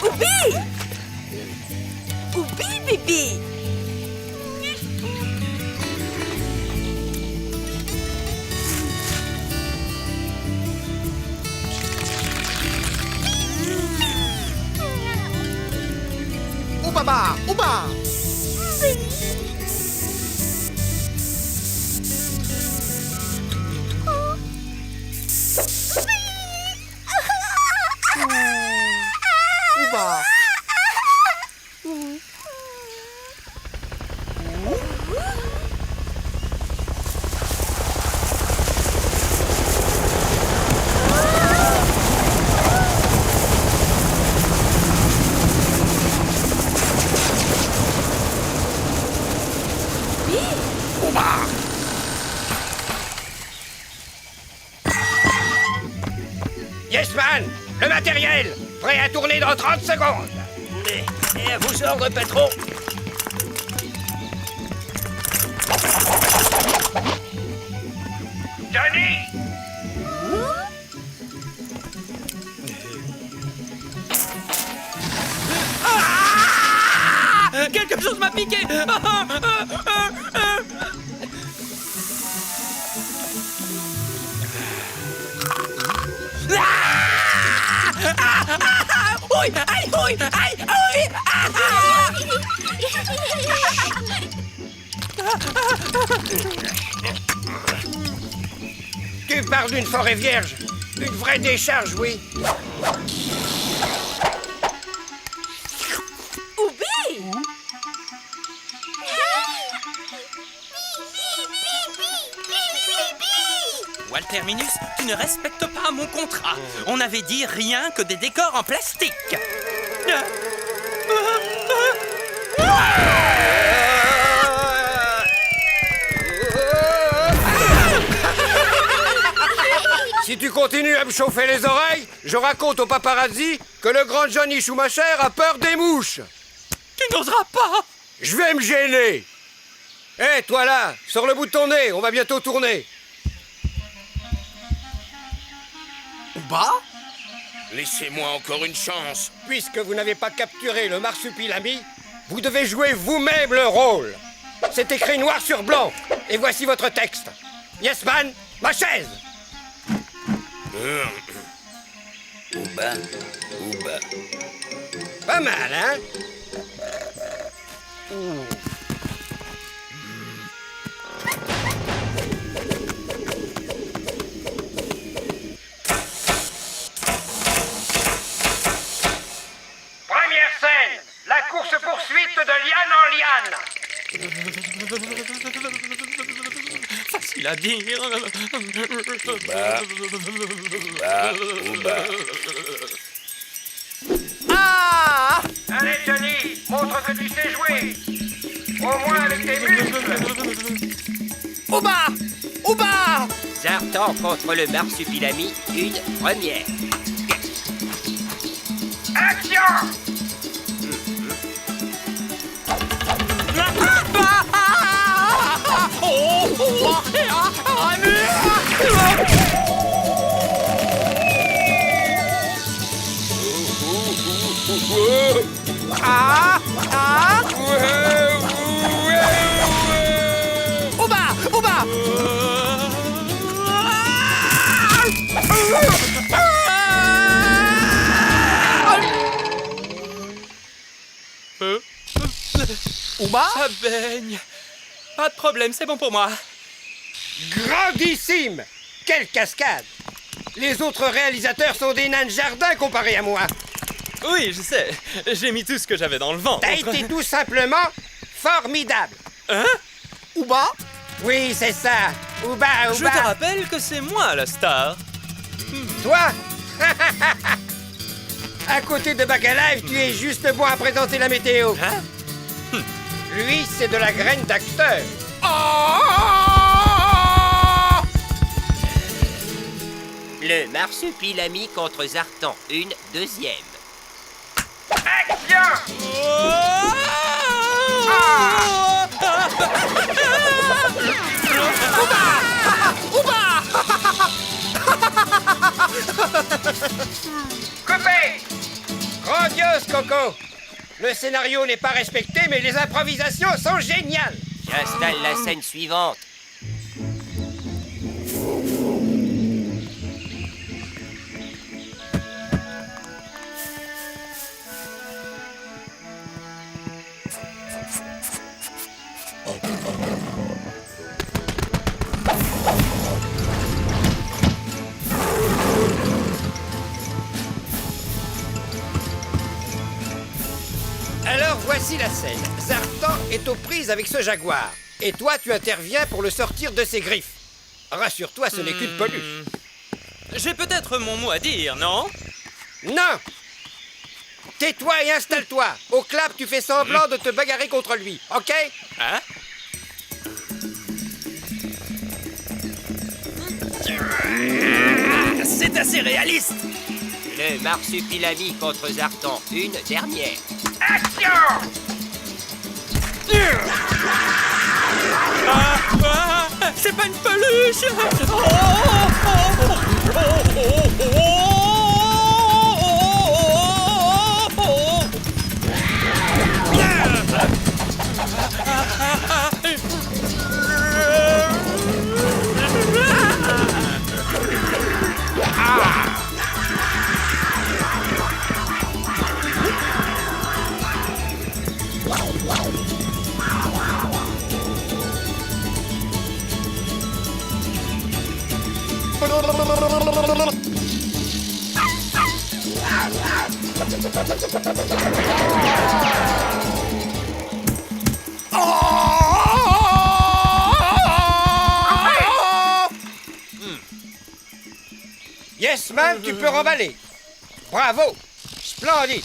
Oubi! Oubi, Bibi! Oubaba! Ouba! Ouba! Yes man, le matériel, prêt à tourner dans 30 secondes. Et à vos ordres, patron. Johnny! Quelque chose m'a piqué. Oui, aïe, oui, aïe, oui. Tu parles d'une forêt vierge. Une vraie décharge, oui. Oubi! Walter Minus, tu ne respectes pas mon contrat. On avait dit rien que des décors en plastique. Si tu continues à me chauffer les oreilles, je raconte au paparazzi que le grand Johnny Schumacher a peur des mouches. Tu n'oseras pas. Je vais me gêner. Hé, toi là, sors le bout de ton nez, on va bientôt tourner. Ouba? Laissez-moi encore une chance. Puisque vous n'avez pas capturé le marsupilami, vous devez jouer vous-même le rôle. C'est écrit noir sur blanc. Et voici votre texte. Yes man, ma chaise. Ouba, Ouba. Pas mal, hein? Première scène, la course-poursuite de liane en liane. Facile à dire. Ouba, Ouba, Ouba. Ah! Allez Johnny, montre que tu sais jouer. Au moins avec tes muscles. Ouba! Ouba! Zartan contre le marsupilami, une première. Action! Ah! Ah! Ouba! Ouba! Ouba? Ça baigne. Pas de problème, c'est bon pour moi. Grandissime! Quelle cascade! Les autres réalisateurs sont des nains de jardin comparés à moi. Oui, je sais. J'ai mis tout ce que j'avais dans le ventre. T'as été tout simplement formidable. Hein? Ouba? Oui, c'est ça. Ouba, Je te Ouba. rappelle que c'est moi la star. Toi? À côté de Bacalive, tu es juste bon à présenter la météo. Hein? Lui, c'est de la graine d'acteur. Le marsupilami contre Zartan, une deuxième. Action! Coupé! Grandiose pause, Coco. Le scénario n'est pas respecté, mais les improvisations sont géniales. J'installe la scène suivante. Alors voici la scène. Zartan est aux prises avec ce jaguar. Et toi, tu interviens pour le sortir de ses griffes. Rassure-toi, ce n'est qu'une peluche. J'ai peut-être mon mot à dire, non? Non! Tais-toi et installe-toi. Au clap, tu fais semblant de te bagarrer contre lui, ok? Hein? C'est assez réaliste! Le marsupilami contre Zartan. Une dernière. C'est pas une peluche! Yes, man, tu peux remballer. Bravo. Splendide.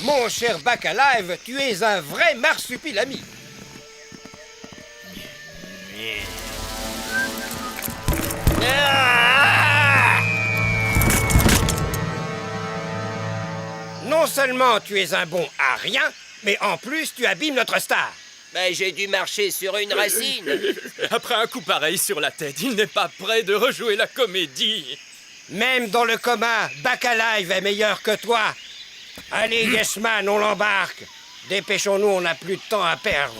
Mon cher Bac à Live, tu es un vrai marsupilami. Non seulement tu es un bon à rien, mais en plus tu abîmes notre star. Mais j'ai dû marcher sur une racine. Après un coup pareil sur la tête, il n'est pas prêt de rejouer la comédie. Même dans le coma, Bac à Live est meilleur que toi. Allez, Yesman, on l'embarque. Dépêchons-nous, on n'a plus de temps à perdre.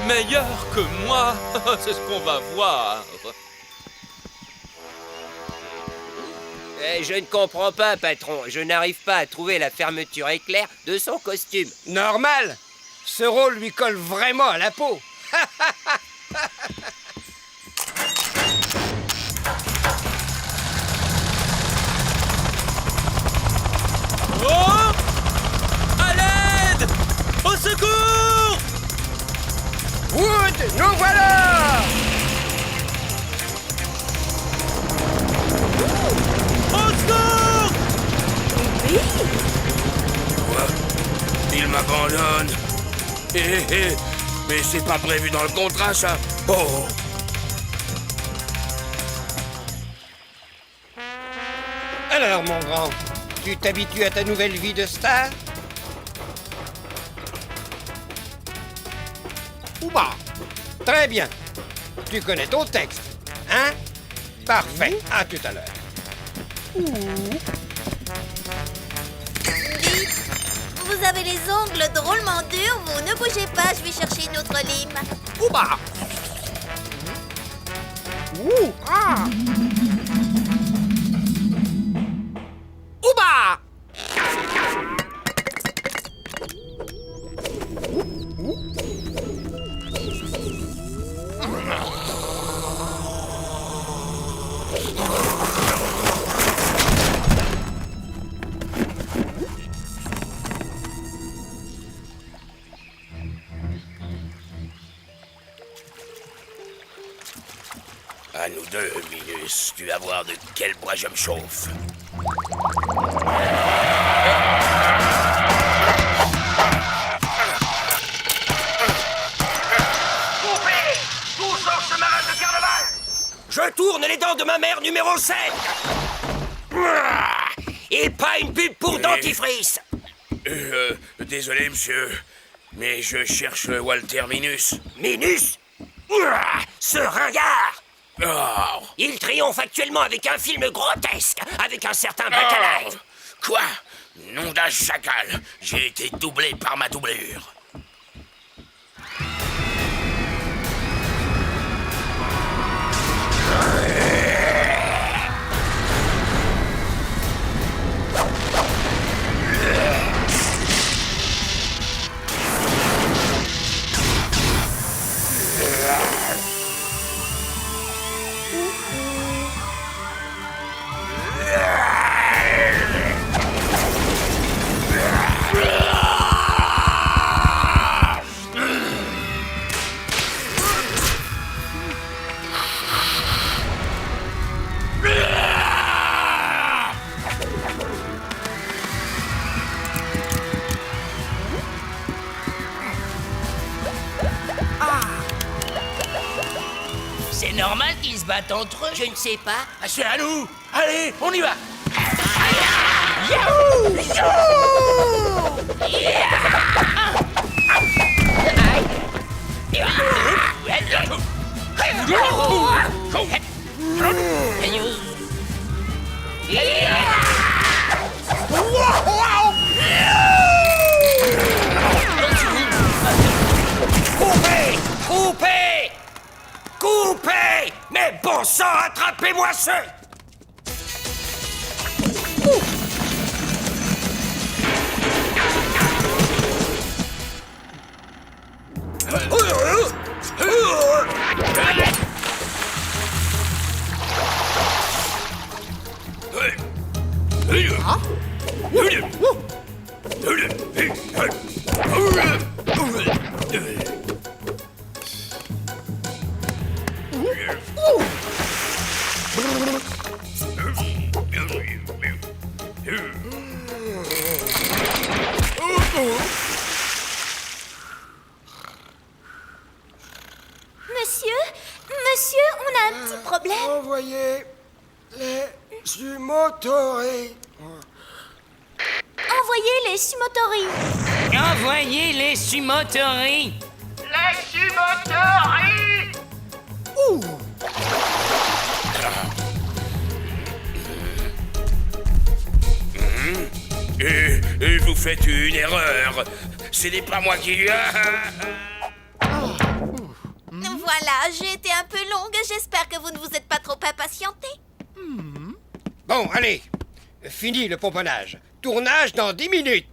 Meilleur que moi, c'est ce qu'on va voir. Je ne comprends pas, patron. Je n'arrive pas à trouver la fermeture éclair de son costume. Normal. Ce rôle lui colle vraiment à la peau. Oh! À l'aide! Au secours! Wood, nous voilà! Au secours! Quoi? Il m'abandonne. Mais c'est pas prévu dans le contrat, ça. Oh! Alors, mon grand, tu t'habitues à ta nouvelle vie de star? Ouba! Très bien. Tu connais ton texte, hein? Parfait. À tout à l'heure. Vous avez les ongles drôlement durs, vous. Ne bougez pas, je vais chercher une autre lime. Ouba! Ouh! Ah! Ouba! À nous deux, Minus. Tu vas voir de quel bois je me chauffe. Je tourne les dents de ma mère numéro 5. Et pas une pub pour dentifrice. Désolé, monsieur, mais je cherche Walter Minus. Minus? Ce ringard. Oh. Il triomphe actuellement avec un film grotesque, avec un certain Bac à Live. Quoi? Non, sondage chacal. J'ai été doublé par ma doublure. C'est normal qu'ils se battent entre eux. Je ne sais pas. Ah, c'est à nous. Allez, on y va. Coupez! Coupez! Coupez! Mais bon sang, attrapez-moi ce... Monsieur, on a un petit problème. Envoyez les Sumotori. Envoyez les Sumotori. Envoyez les Sumotori. Et vous faites une erreur. Ce n'est pas moi qui... Voilà, j'ai été un peu longue. J'espère que vous ne vous êtes pas trop impatienté. Bon, allez. Fini le pomponnage. Tournage dans 10 minutes.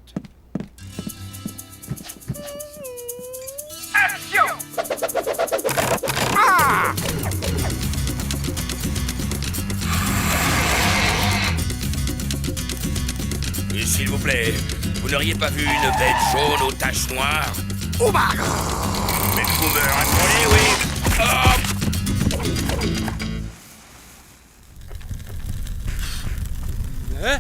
Et s'il vous plaît, vous n'auriez pas vu une bête jaune aux taches noires? Mais vous me rappelez, oui. Hein?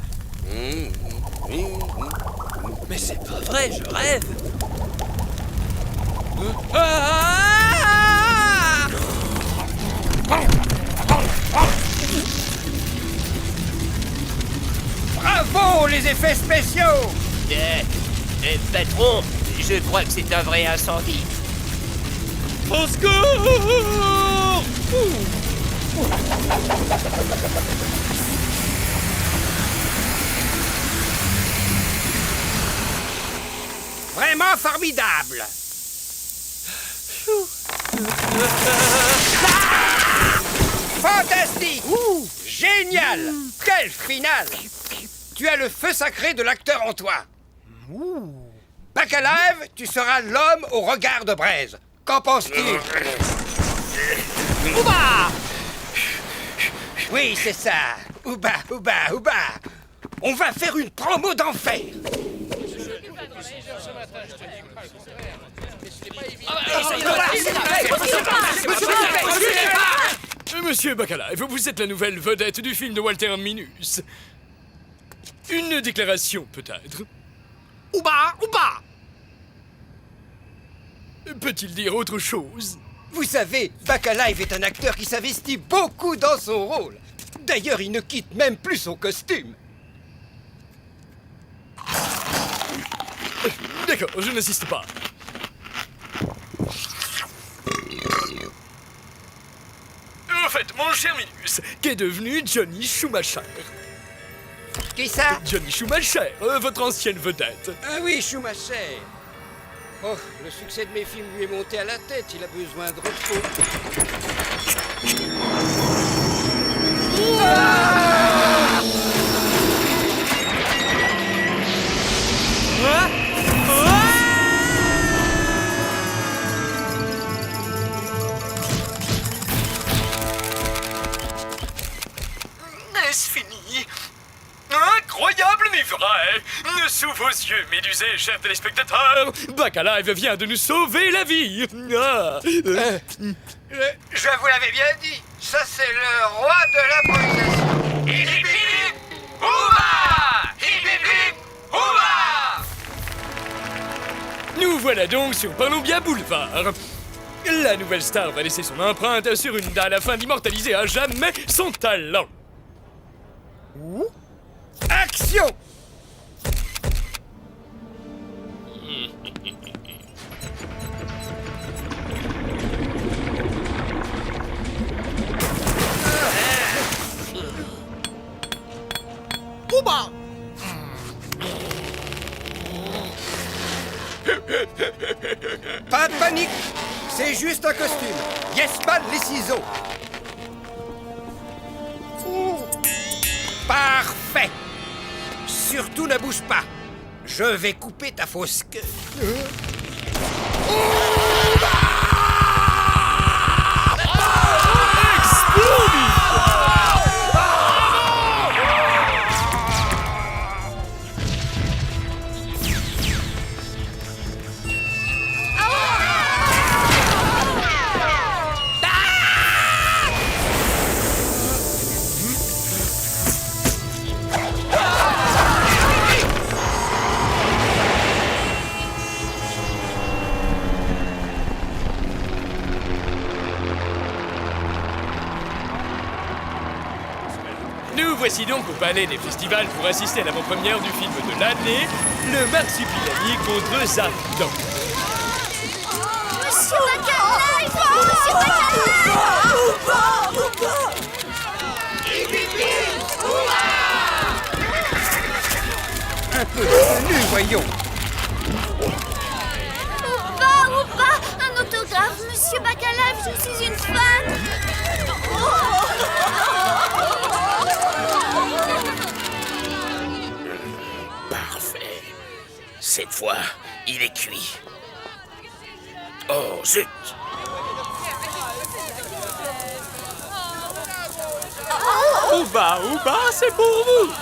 Mais c'est pas vrai, je rêve. Ah! Bravo, les effets spéciaux. Patron, je crois que c'est un vrai incendie. Au secours! Vraiment formidable. Fantastique. Génial. Quel final. Tu as le feu sacré de l'acteur en toi. Bacalive, tu seras l'homme au regard de braise. Qu'en penses-tu? Ouba! Oui, c'est ça. Ouba, ouba, ouba. On va faire une promo d'enfer. Monsieur Bacalive, vous êtes la nouvelle vedette du film de Walter Minus. Une déclaration, peut-être. Ouba, ouba. Peut-il dire autre chose? Vous savez, Bacalive est un acteur qui s'investit beaucoup dans son rôle. D'ailleurs, il ne quitte même plus son costume. D'accord, je n'insiste pas. En fait, mon cher Minus, qu'est devenu Johnny Schumacher? Qui ça? Johnny Schumacher, votre ancienne vedette. Ah oui, Schumacher. Oh, le succès de mes films lui est monté à la tête. Il a besoin de repos. Est-ce fini? Incroyable mais vrai! Sous vos yeux médusés, chers téléspectateurs, Bacalive vient de nous sauver la vie! Ah. Je vous l'avais bien dit. Ça, c'est le roi de l'improvisation. Hip hip hip! Hurrah! Hip hip hip! Hurrah! Nous voilà donc sur Parlons bien Boulevard. La nouvelle star va laisser son empreinte sur une dalle afin d'immortaliser à jamais son talent. Action! Pas de panique! C'est juste un costume. Yesman les ciseaux. Parfait! Surtout ne bouge pas. Je vais couper ta fausse queue. Nous voici donc au palais des festivals pour assister à l'avant-première du film de l'année, Le Marsupilami contre Zardan. Monsieur Bacalive! Monsieur Un peu de tenue, voyons. Oupa! Un autographe, Monsieur Bacalive, je suis une fan! Parfait. Cette fois, il est cuit. Oh, zut! Ouba, c'est pour vous!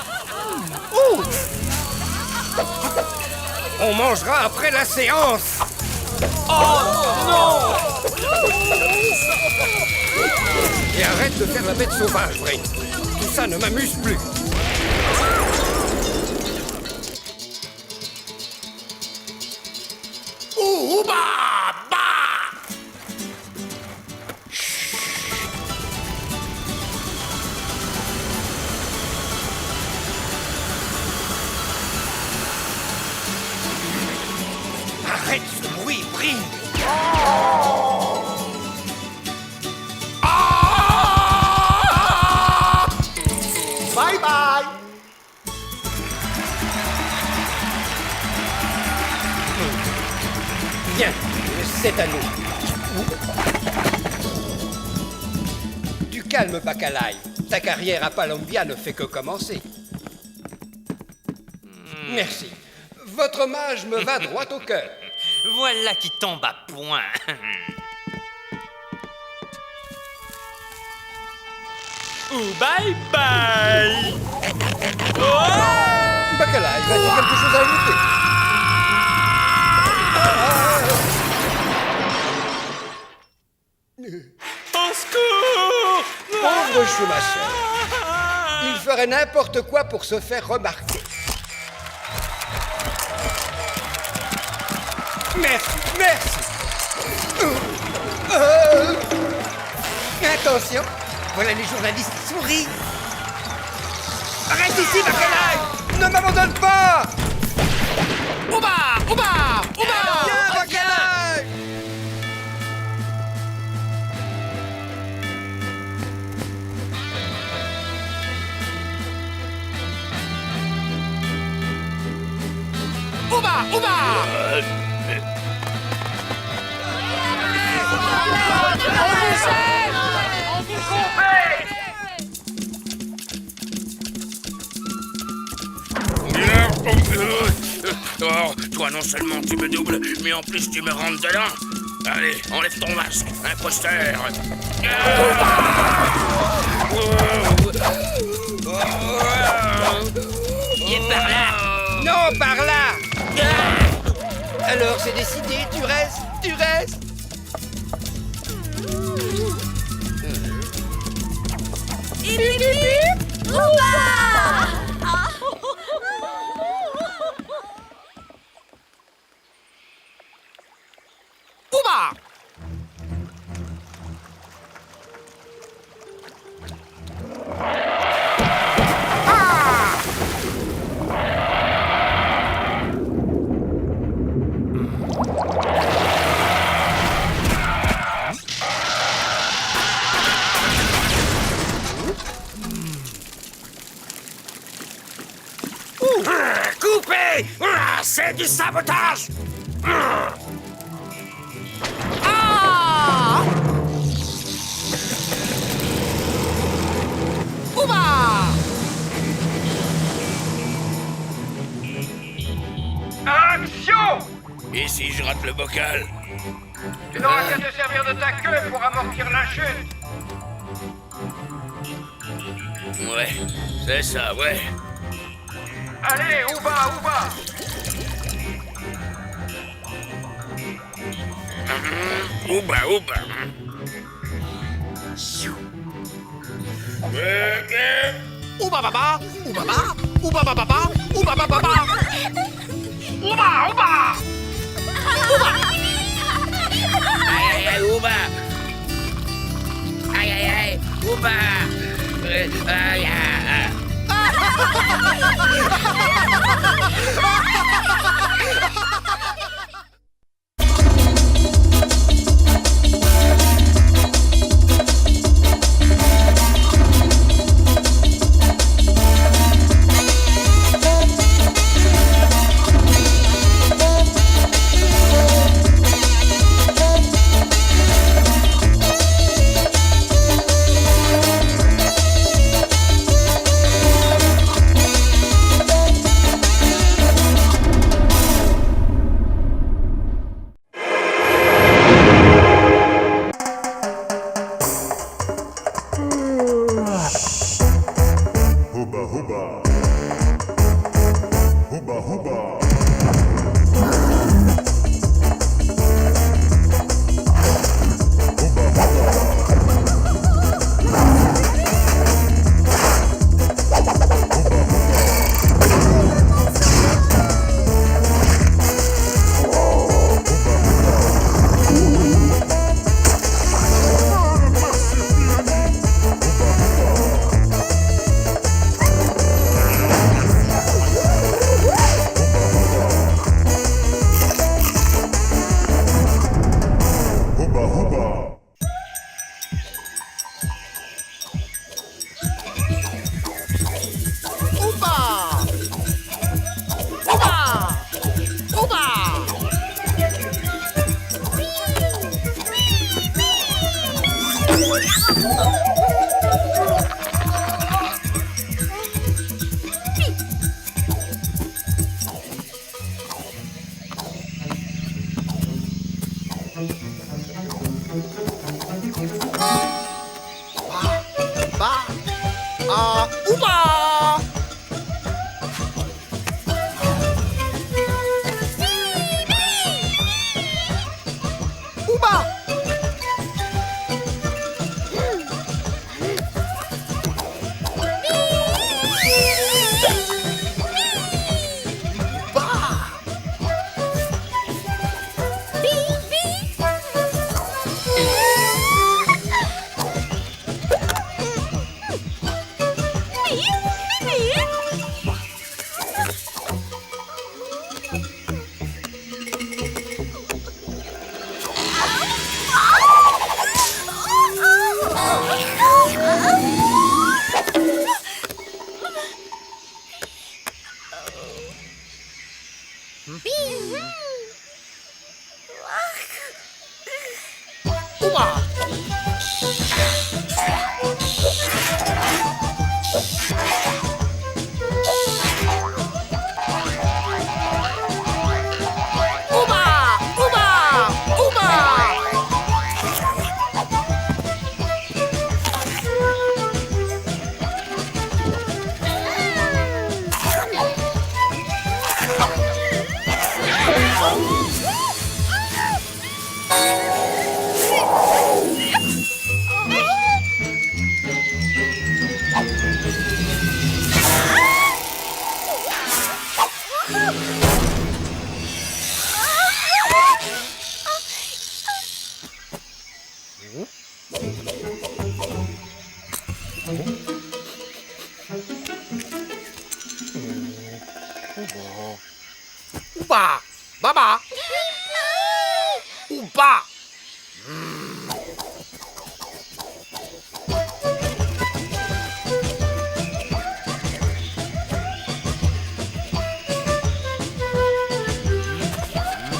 On mangera après la séance. Et arrête de faire la bête sauvage, Brain. Tout ça ne m'amuse plus. Arrête ce bruit, Brain. Bye bye. Viens, c'est à nous. Du calme, Bacalive. Ta carrière à Palumbia ne fait que commencer. Merci. Votre hommage me va droit au cœur. Voilà qui tombe à point. Bye bye! Bacalive, as-tu quelque chose à ajouter? Au secours! Pauvre Schumacher. Il ferait n'importe quoi pour se faire remarquer. Merci. Attention, voilà les journalistes qui sourient. Arrête ici, Bacalive! Ne m'abandonne pas! Viens, Bacalive! Ouba, Ouba. Oh, toi non seulement tu me doubles, mais en plus tu me rentres dedans. Allez, enlève ton masque, imposteur. Il est par là. Non, par là. Alors, c'est décidé, tu restes, tu restes. Hip hip hip. Ouba! Ouba. Coupé! C'est du sabotage! Action! Et si je rate le bocal? Tu n'auras qu'à te servir de ta queue pour amortir la chute. Ouais, c'est ça, ouais. Allez, Ouba, Ouba. Ouba, ouba. Ouba baba, Ouba baba, Ouba baba, Ouba baba. Ouba, Ouba. Aïe, aïe, aïe, ouba. Aïe, aïe, aïe, ouba. Aïe, aïe. Ouba! Baba! Ouba!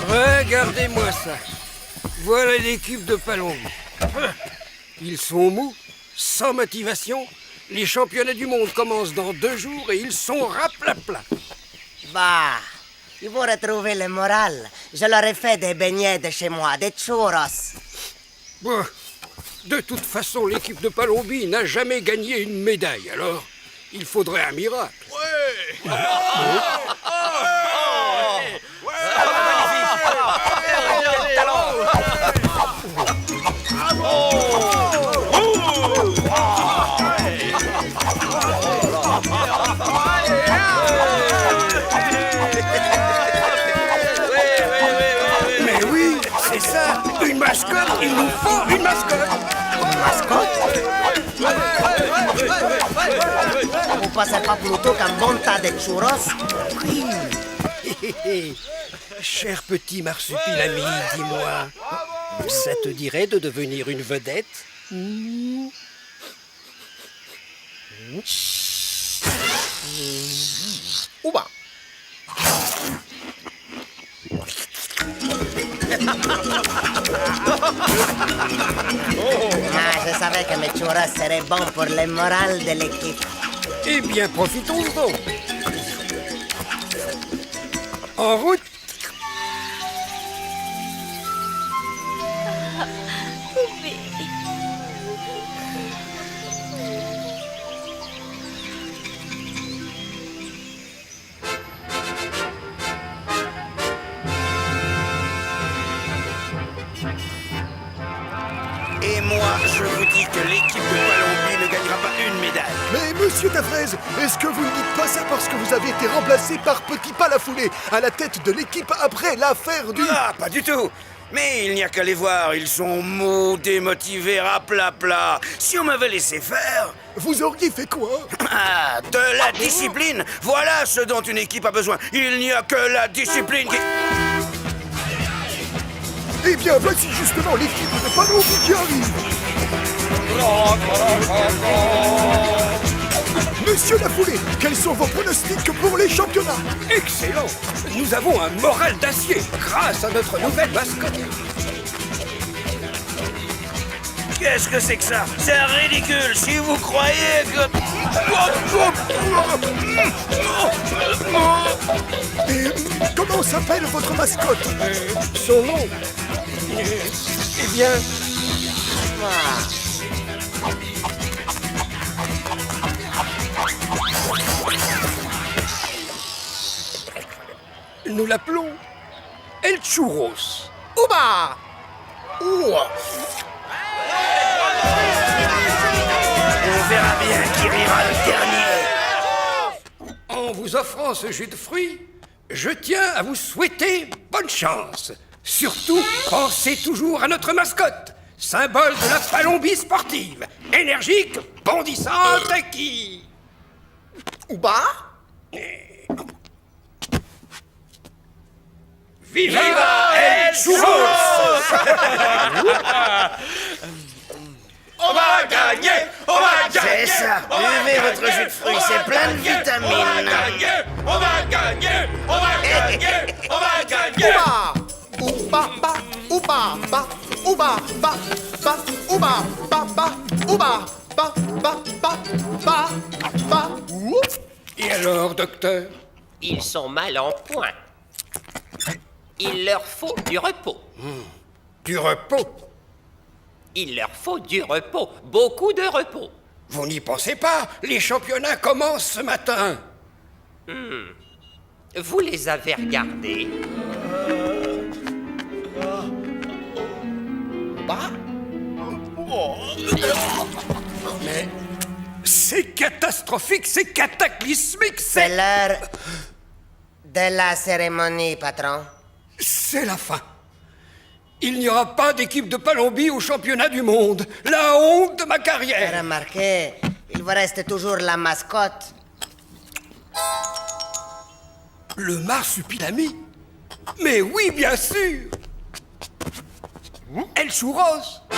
Regardez-moi ça. Voilà l'équipe de Palombi. Ils sont mous, sans motivation. Les championnats du monde commencent dans 2 jours et ils sont raplapla. Bah, il faut retrouver le moral. Je leur ai fait des beignets de chez moi, des churros. Bon, de toute façon, l'équipe de Palombi n'a jamais gagné une médaille, alors il faudrait un miracle. Mais oui, c'est ça, une mascotte, il nous faut une mascotte. Vous passez pas plutôt qu'un bon tas de churros? Cher petit marsupilami, dis-moi, ça te dirait de devenir une vedette? Ouba! Ah, je savais que mes churros seraient bons pour le moral de l'équipe. Eh bien, profitons-en. En route. Et moi, je vous dis que l'équipe de Palombi ne gagnera pas une médaille. Mais monsieur Tafraise, est-ce que vous ne dites pas ça parce que vous avez été remplacé par Petit Pas la Foulée à la tête de l'équipe après l'affaire du... Ah, pas du tout. Mais il n'y a qu'à les voir, ils sont mous, démotivés, raplapla. Si on m'avait laissé faire... Vous auriez fait quoi? Ah, de la discipline. Voilà ce dont une équipe a besoin. Il n'y a que la discipline qui... Eh bien, voici justement l'équipe de Palombi qui arrive. Monsieur la Foulée, quels sont vos pronostics pour les championnats? Excellent. Nous avons un moral d'acier grâce à notre nouvelle mascotte. Qu'est-ce que c'est que ça? C'est ridicule si vous croyez que... Et comment s'appelle votre mascotte? Son nom. Eh bien... Nous l'appelons El Churros. Ouba! Ouah! On verra bien qui rira le dernier. En vous offrant ce jus de fruits, je tiens à vous souhaiter bonne chance. Surtout, pensez toujours à notre mascotte, symbole de la Palombie sportive, énergique, bondissante et qui... Ouba? Viva El Churros! On va gagner! On va gagner! C'est ça, buvez votre jus de fruits, c'est plein de vitamines. On va gagner! On va gagner! On va gagner! On va guerre. Ouba, ba, ouba, ba, ouba, ba, ba, ouba, ba, ba, ouba, ba, ba, ba, ba, ba, oup. Et alors, docteur? Ils sont mal en point. Il leur faut du repos. Du repos? Il leur faut du repos. Beaucoup de repos. Vous n'y pensez pas? Les championnats commencent ce matin. Vous les avez regardés? Mais c'est catastrophique, c'est cataclysmique, C'est l'heure de la cérémonie, patron. C'est la fin. Il n'y aura pas d'équipe de Palombie au championnat du monde. La honte de ma carrière. Remarquez, il vous reste toujours la mascotte. Le marsupilami? Mais oui, bien sûr. El Churros. Et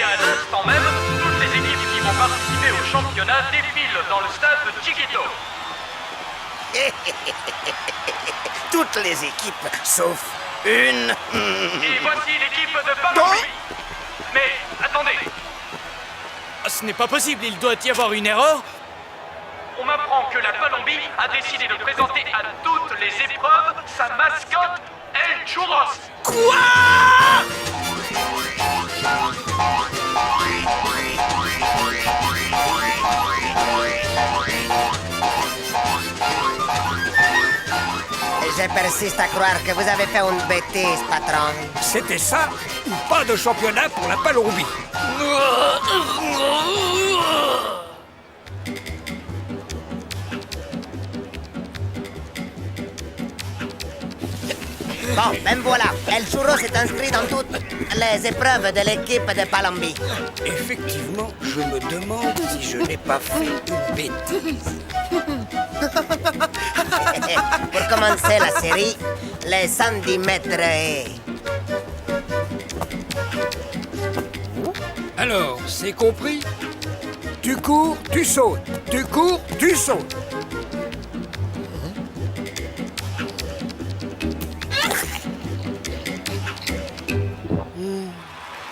à l'instant même, toutes les équipes qui vont participer au championnat défilent dans le stade de Chiquito. Toutes les équipes, sauf une. Et voici l'équipe de Palombie. Mais attendez, Ce n'est pas possible, il doit y avoir une erreur. on m'apprend que la Palombie a décidé de présenter à toutes les épreuves sa mascotte, El Churros. Je persiste à croire que vous avez fait une bêtise, patron. C'était ça ou pas de championnat pour la Palombie? Bon, même voilà. El Churros est inscrit dans toutes les épreuves de l'équipe de Palombie. Effectivement, je me demande si je n'ai pas fait une bêtise. Pour commencer la série, les 110 mètres et... Alors, c'est compris? Tu cours, tu sautes. Tu cours, tu sautes.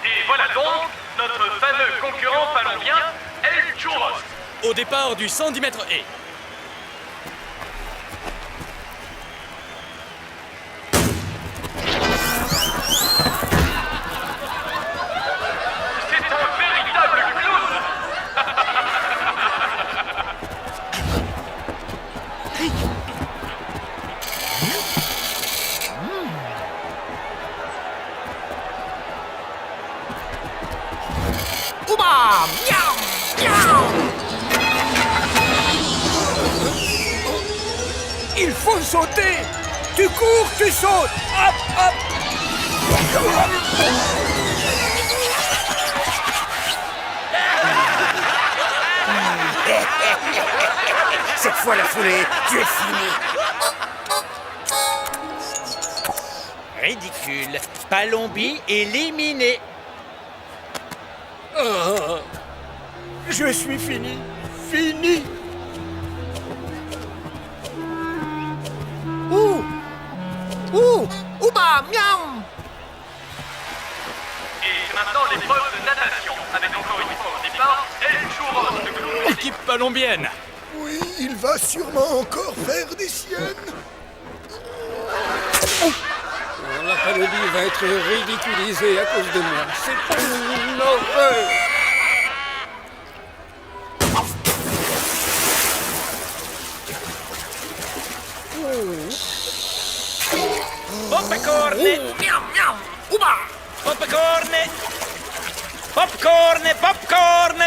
Et voilà donc notre fameux concurrent palombien, El Churros. Au départ du 110 mètres et... C'est un véritable clown. Il faut sauter. Tu cours, tu sautes. Hop, hop. Cette fois la foulée, tu es fini. Ridicule. Palombie éliminé. Je suis fini. Fini. Ouh, ouba, miaou. Et maintenant l'épreuve de natation, avec encore une fois au départ, El Churros de clown. Équipe palombienne. Oui, il va sûrement encore faire des siennes. La Palombie va être ridiculisée à cause de moi. C'est une horreur. Popcorn. Popcorn. Popcorn. Popcorn.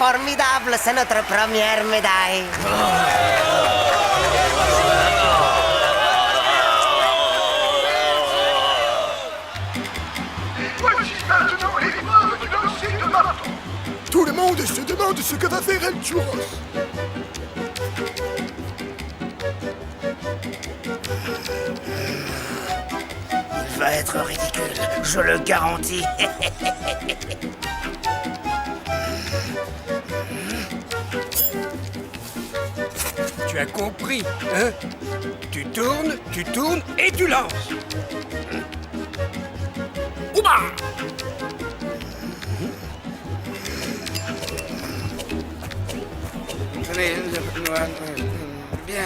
formidable, c'est notre première médaille. Voici maintenant l'épreuve du lancer de marteau. Tout le monde se demande ce que va faire El Churros. Il va être ridicule, je le garantis. Tu as compris, hein? Tu tournes et tu lances. Ouba! Bien.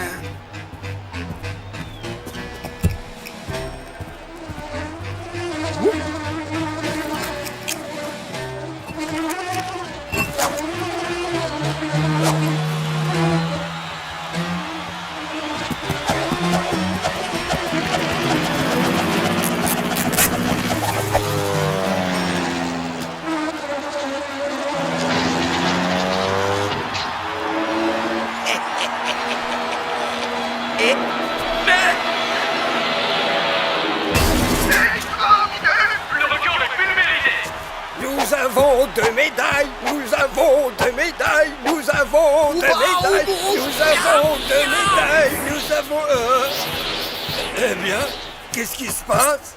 Le record est pulvérisé. Nous avons 2 médailles, nous avons 2 médailles, nous avons 2 médailles, nous avons 2 médailles, nous avons... Eh bien, qu'est-ce qui se passe?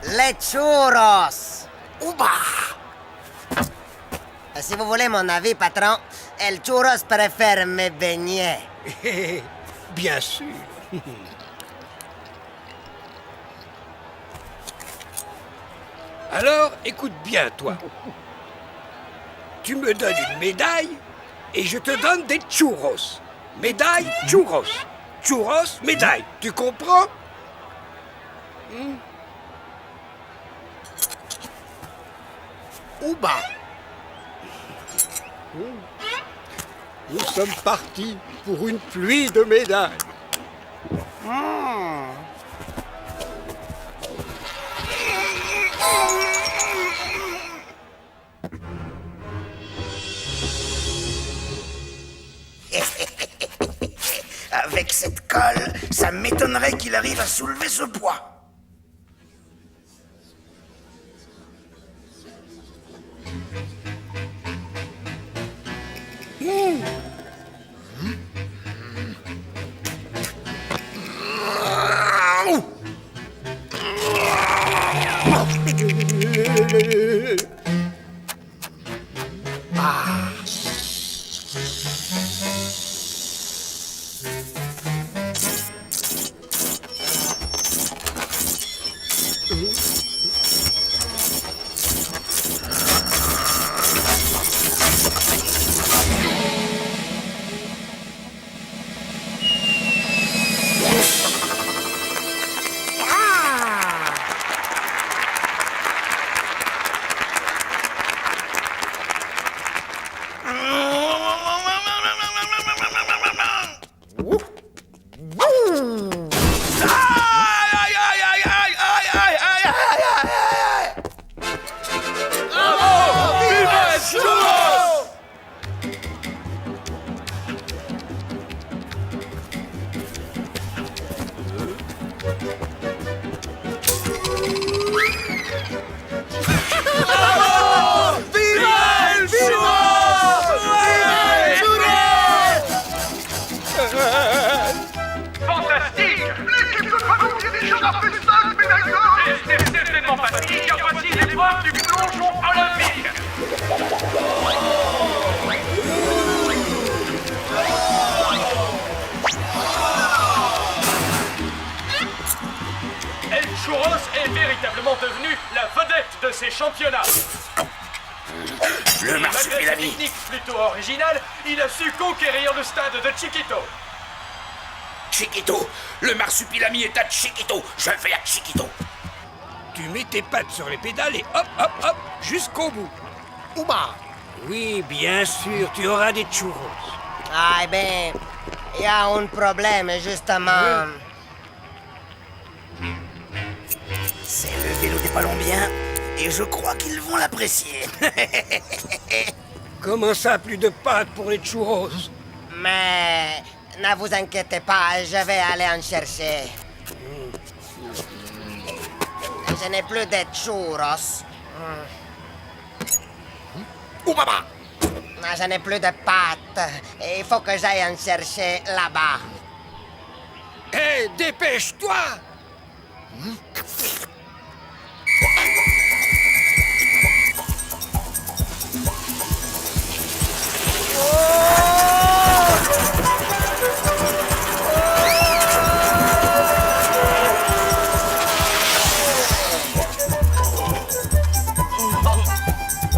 Les churros. Si vous voulez mon avis, patron, El Churros préfère mes beignets. Bien sûr. Alors, écoute bien, toi. Tu me donnes une médaille et je te donne des churros. Médaille, churros. Churros, médaille. Tu comprends? Ouba. Nous sommes partis pour une pluie de médailles. Avec cette colle, ça m'étonnerait qu'il arrive à soulever ce poids. Fantastique! L'équipe de Croix est déjà a fait 5 médailles d'or. C'est certainement pas fini, car voici l'épreuve du plongeon olympique. El Churros est véritablement devenu la vedette de ces championnats. Le Malgré sa marsupilami. technique plutôt originale, il a su conquérir le stade de Chiquito. Chiquito, le marsupilami est à Chiquito. Je vais à Chiquito. Tu mets tes pattes sur les pédales et hop, hop, hop, jusqu'au bout. Ouba. Oui, bien sûr, tu auras des churros. Ah, ben, il y a un problème, justement. C'est le vélo des Colombiens. Et je crois qu'ils vont l'apprécier. Comment ça, plus de pâtes pour les churros? Mais ne vous inquiétez pas, je vais aller en chercher. Je n'ai plus de churros. Oubaba! Je n'ai plus de pâtes. Il faut que j'aille en chercher là-bas. Hé, dépêche-toi!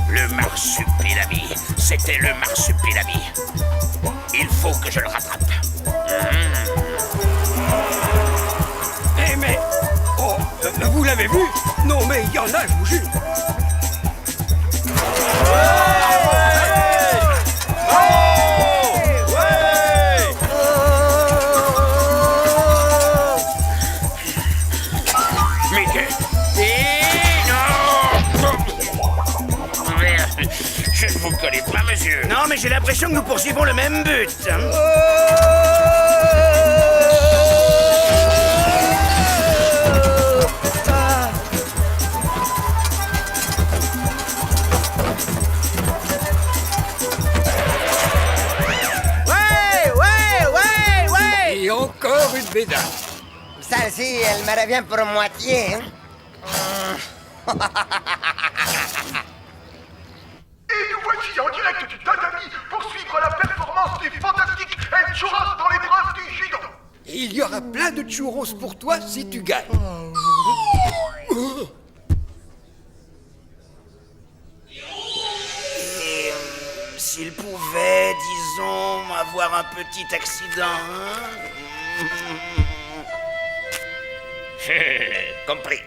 Le marsupilami, c'était le marsupilami. Il faut que je le rattrape. Eh mais... Oh, vous l'avez vu? Non mais il y en a, je vous jure. Mickey. Non. Je ne vous connais pas, monsieur. Non, mais j'ai l'impression que nous poursuivons le même but. Et encore une médaille. Celle-ci, elle me revient pour moitié. Et nous voici en direct du tatami pour suivre la performance des fantastiques El Churros dans l'épreuve du judo. Et il y aura plein de churros pour toi si tu gagnes. Et s'il pouvait, disons, avoir un petit accident. Compris.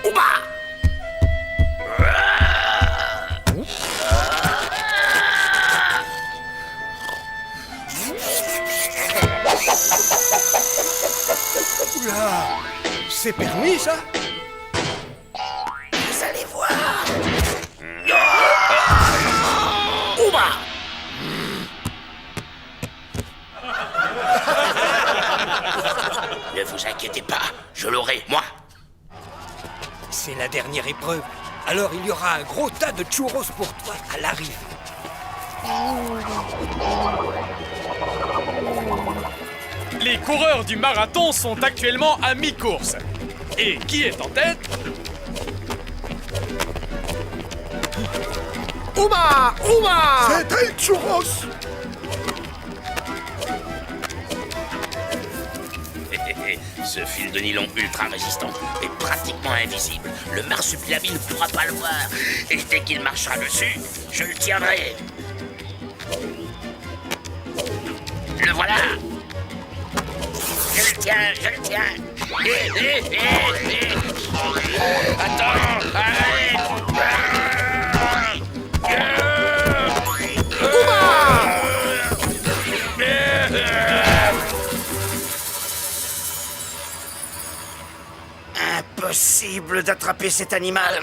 Ouba! Oula, c'est permis ça? Vous allez voir. Ouba! Ne vous inquiétez pas, je l'aurai, moi. C'est la dernière épreuve. Alors il y aura un gros tas de churros pour toi à l'arrivée. Les coureurs du marathon sont actuellement à mi-course. Et qui est en tête? Ouma! C'est El Churros. Ce fil de nylon ultra résistant est pratiquement invisible. Le marsupilami ne pourra pas le voir. Et dès qu'il marchera dessus, je le tiendrai. Le voilà. Je le tiens, je le tiens. Attends, arrête. Impossible d'attraper cet animal.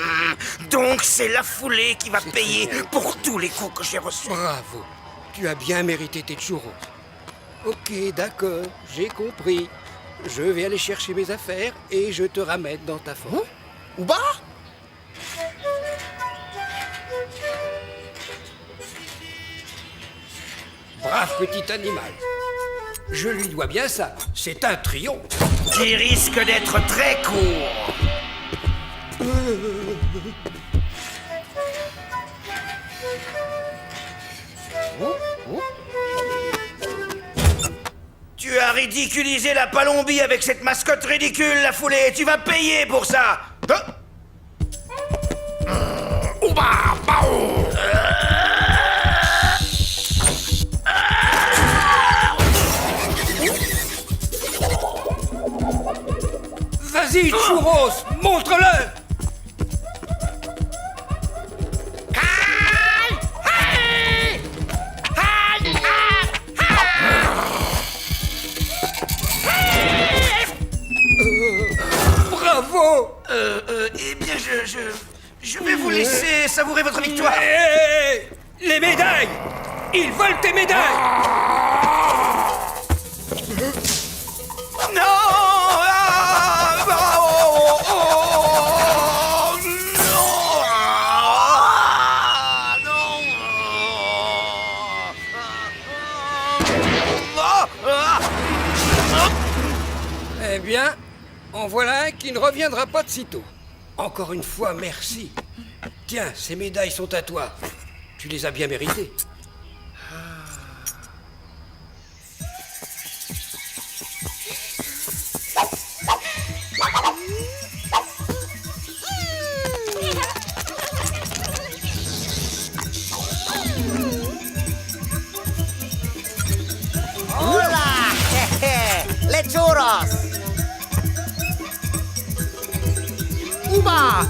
Donc c'est la foulée qui va payer pour tous les coups que j'ai reçus. Bravo, tu as bien mérité tes churros. Ok, d'accord, j'ai compris. Je vais aller chercher mes affaires et je te ramène dans ta forme. Ouba? Brave petit animal. Je lui dois bien ça. C'est un triomphe. Qui risque d'être très court. Tu as ridiculisé la Palombie avec cette mascotte ridicule, la foulée. Tu vas payer pour ça. Vas-y, churros, montre-le. Oh! Eh bien, je vais vous laisser savourer votre victoire. Hé! Les médailles! Ils volent tes médailles! Non! Ah! Oh! Oh! Non! Ah! Non! Ah! Ah! Eh bien, en voilà un qui ne reviendra pas de sitôt. Encore une fois, merci. Tiens, ces médailles sont à toi. Tu les as bien méritées. Hola! Les churros! Uba!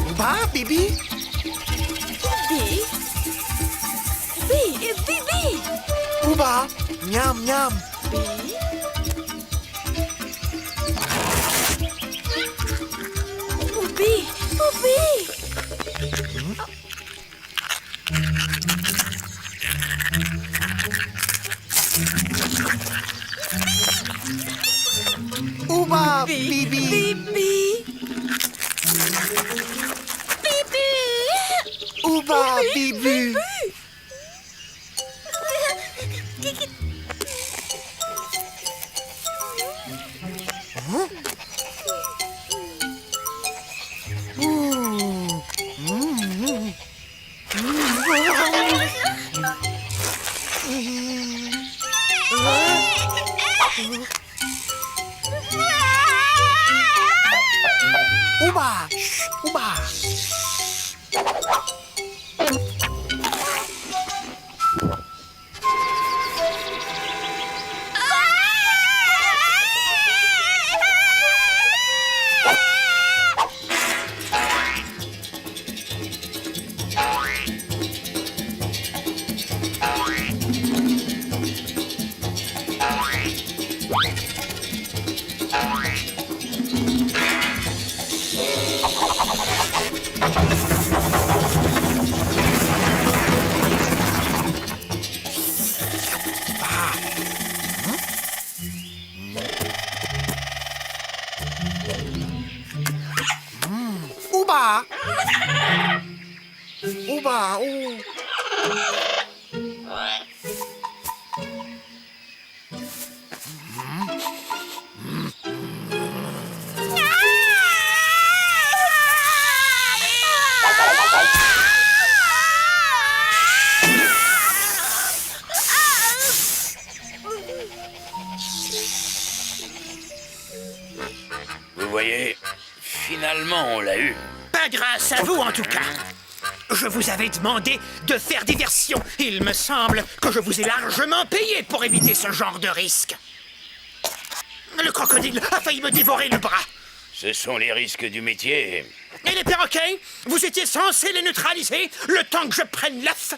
Uba, Bibi? Bibi! Uba, nyam, nyam. Oubi! Oubi! Uba, Bibi. Bibi! Bibi! Uba, Bibi. Uba, shh, Uba. Uba. Uba, oh. Vous voyez, finalement, on l'a eu. Pas grâce à vous, en tout cas. Je vous avais demandé de faire diversion. Il me semble que je vous ai largement payé pour éviter ce genre de risque. Le crocodile a failli me dévorer le bras. Ce sont les risques du métier. Et les perroquets, vous étiez censé les neutraliser le temps que je prenne l'œuf.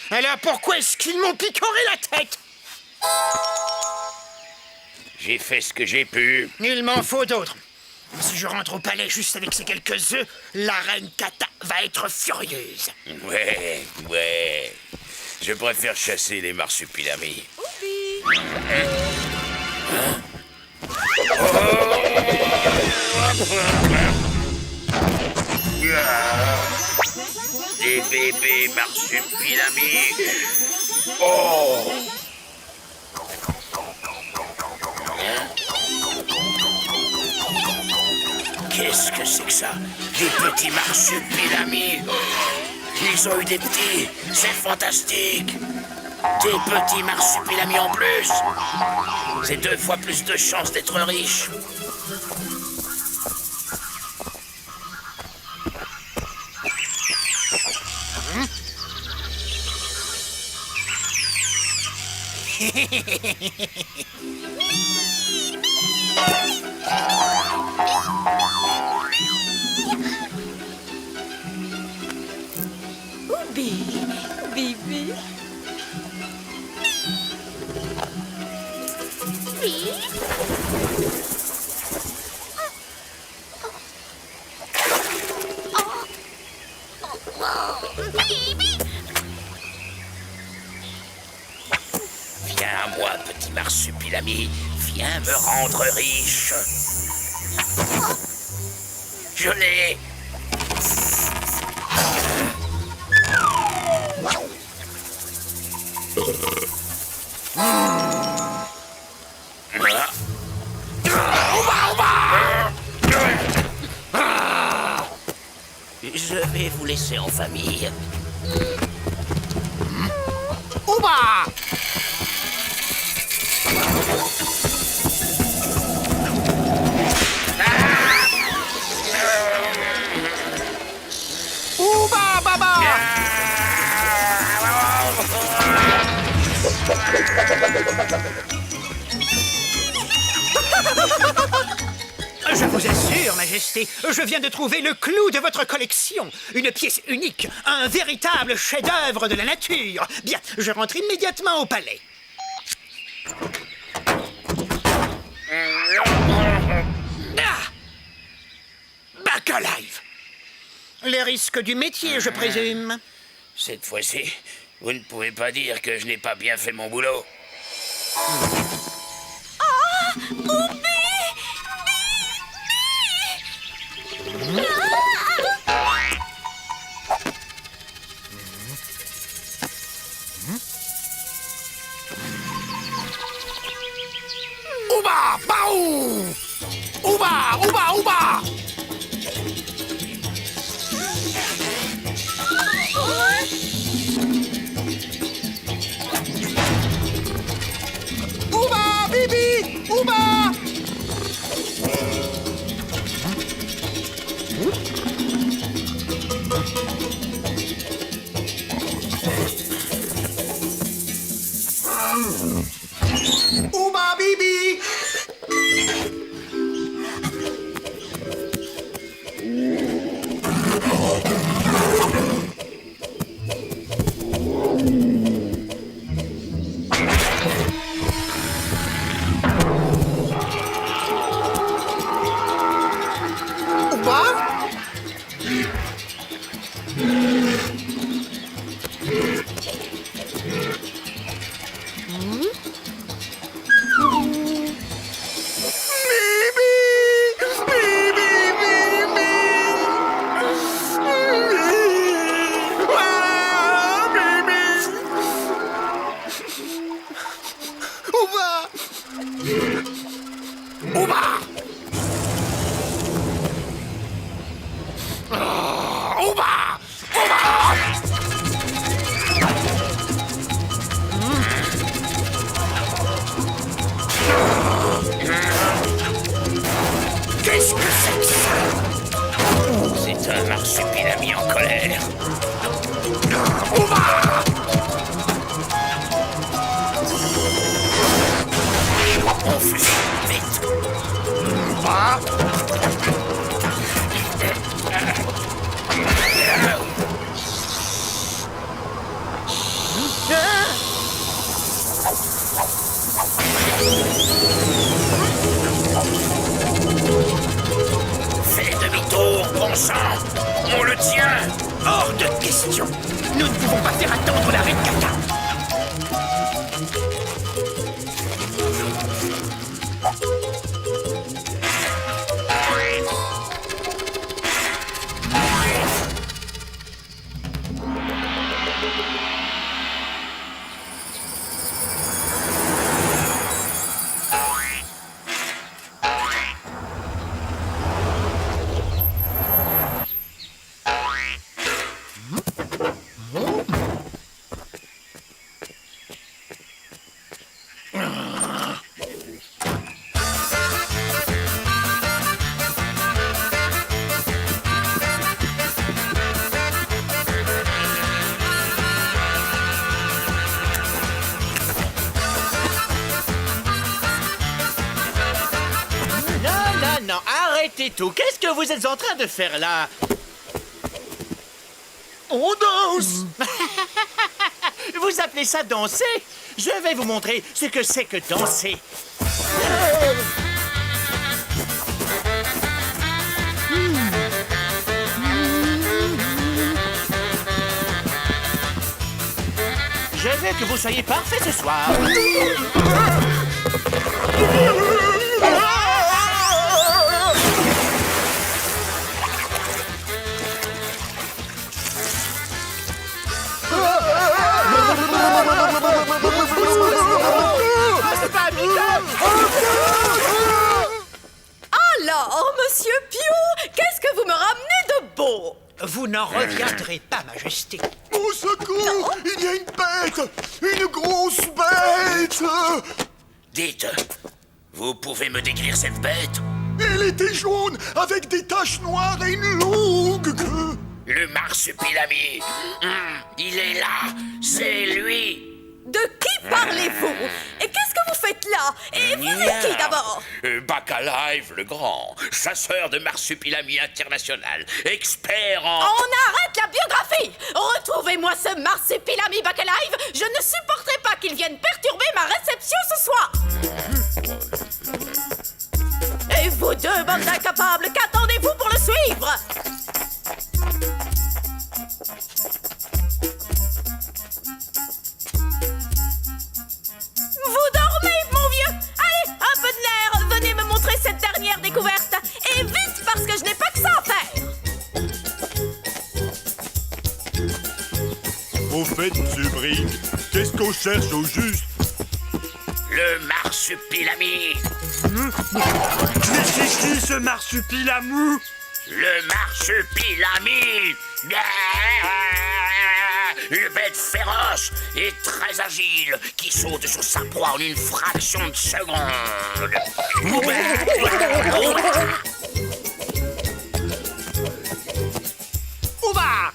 Alors pourquoi est-ce qu'ils m'ont picoré la tête? J'ai fait ce que j'ai pu. Il m'en faut d'autres. Si je rentre au palais juste avec ces quelques œufs, la reine Kata va être furieuse. Ouais. Je préfère chasser les marsupilamis. Des bébés marsupilamis. Oh! Qu'est-ce que c'est que ça? Des petits marsupilamis. Ils ont eu des petits. C'est fantastique. Des petits marsupilamis en plus. C'est 2 fois plus de chances d'être riche. Bibi. Viens à moi, petit marsupilami. Viens me rendre riche. Je l'ai. Je vais vous laisser en famille. Ouba! Ouba baba! Je vous assure, Majesté, je viens de trouver le clou de votre collection. Une pièce unique, un véritable chef-d'œuvre de la nature. Bien, je rentre immédiatement au palais. Ah! Back Alive! Les risques du métier, je présume. Cette fois-ci, vous ne pouvez pas dire que je n'ai pas bien fait mon boulot. Ouba! Baou! Ouba! Ouba! Ouba! Ouba! Bibi! Ouba! Ouba Bibi! Fais demi-tour, bon sang. On le tient. Hors de question. Nous ne pouvons pas faire attendre la reine Cata. Non, arrêtez tout. Qu'est-ce que vous êtes en train de faire là? On danse. Vous appelez ça danser? Je vais vous montrer ce que c'est que danser. Je veux que vous soyez parfait ce soir. Alors, monsieur Piou, qu'est-ce que vous me ramenez de beau? Vous n'en reviendrez pas, Majesté. Au secours! Il y a une bête! Une grosse bête! Dites, vous pouvez me décrire cette bête? Elle était jaune, avec des taches noires et une longue queue. Le marsupilami. Il est là. C'est lui. De qui parlez-vous? Et qu'est-ce que vous faites là? Et vous êtes qui d'abord? Bacalive le Grand, chasseur de marsupilami international, expert en... On arrête la biographie! Retrouvez-moi ce marsupilami Bacalive! Je ne supporterai pas qu'il vienne perturber ma réception ce soir! Et vous deux, bande d'incapables, qu'attendez-vous pour le suivre? Vous dormez, mon vieux? Allez, un peu de l'air, venez me montrer cette dernière découverte. Et vite, parce que je n'ai pas que ça à faire. Au fait, monsieur Brigg, qu'est-ce qu'on cherche au juste? Le marsupilami. Mais c'est qui ce marsupilami? Le marsupilami. Une bête féroce et très agile qui saute sur sa proie en une fraction de seconde. Ouba!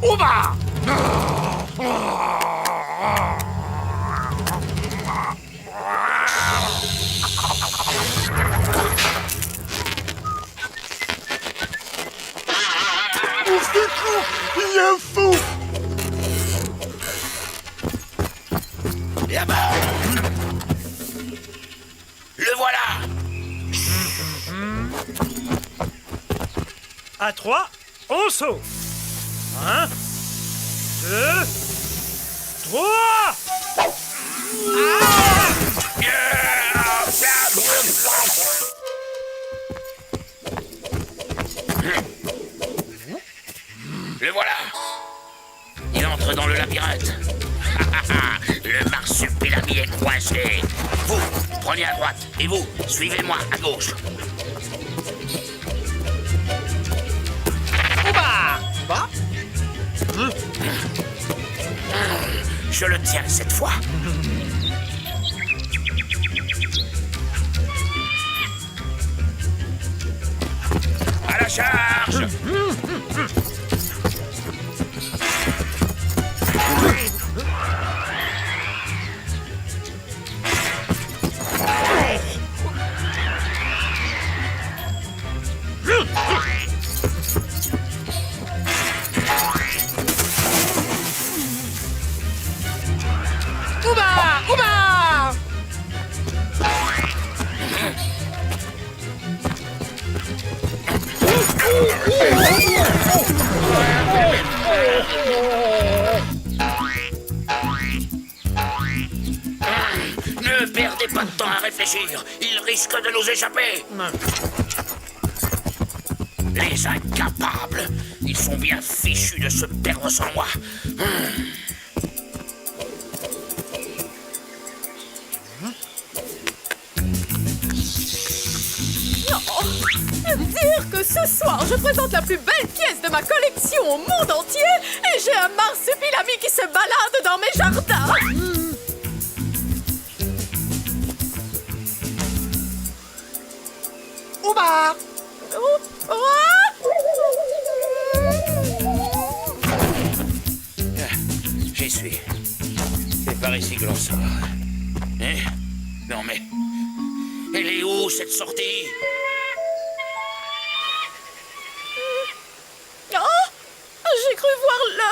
Ouba! Au secours! Il y a un fou! Là-bas. Le voilà. À 3, on saute. 1, 2, 3. Le voilà. Il entre dans le labyrinthe. Le marsupilami est coincé. Vous, prenez à droite. Et vous, suivez-moi à gauche. Ouba! Ouba? Je le tiens cette fois. À la charge! Ne perdez pas de temps à réfléchir. Il risque de nous échapper. Les incapables. Ils sont bien fichus de se perdre sans moi. Dire que ce soir, je présente la plus belle pièce de ma collection au monde entier et j'ai un marsupilami qui se balade dans mes jardins. Ouba! J'y suis. C'est par ici que l'on sort. Hein? Non mais... Elle est où, cette sortie? Oh! J'ai cru voir le...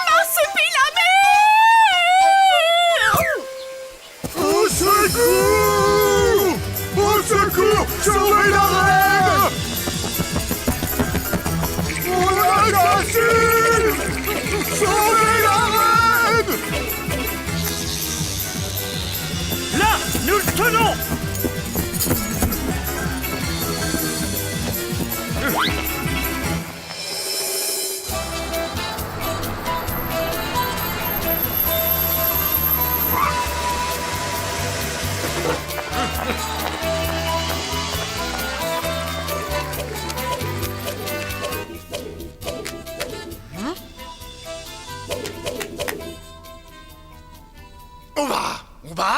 marsupilami! Au secours! Au secours! Sauvez la reine! On l'assassine! Sauvez la reine! Là, nous le tenons! Ouba! Ouba!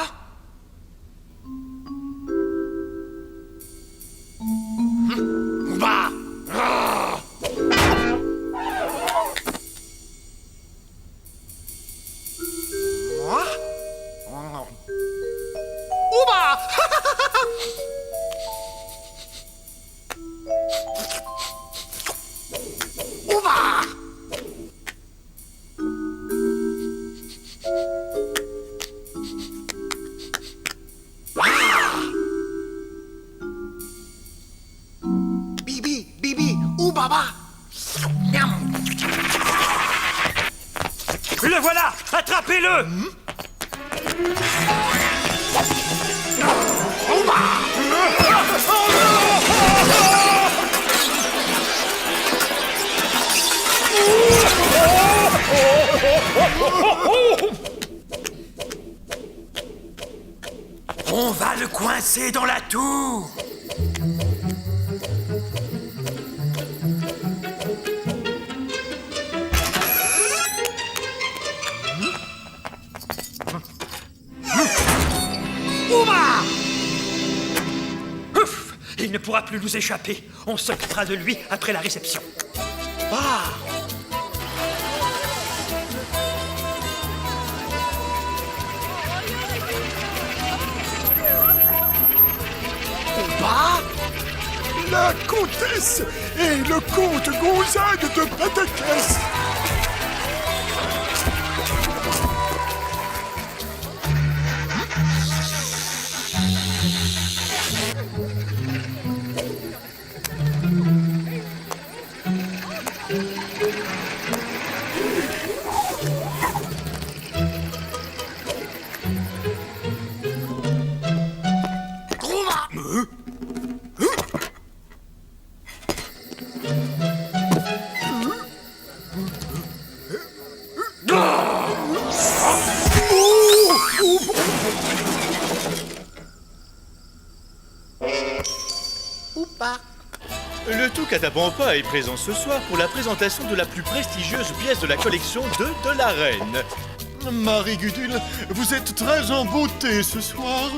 Ouba! Ah! Moi? Ouba! Ouba! Bibi, Bibi, Oubaba! Miam! Le voilà! Attrapez-le! On va le coincer dans la tour! Ouf! Il ne pourra plus nous échapper. On s'occupera de lui après la réception. Ah! Ouba! La comtesse et le comte Gonzague de Pataquès! Le tout Catapampa est présent ce soir pour la présentation de la plus prestigieuse pièce de la collection de la reine. Marie Gudule, vous êtes très en beauté ce soir.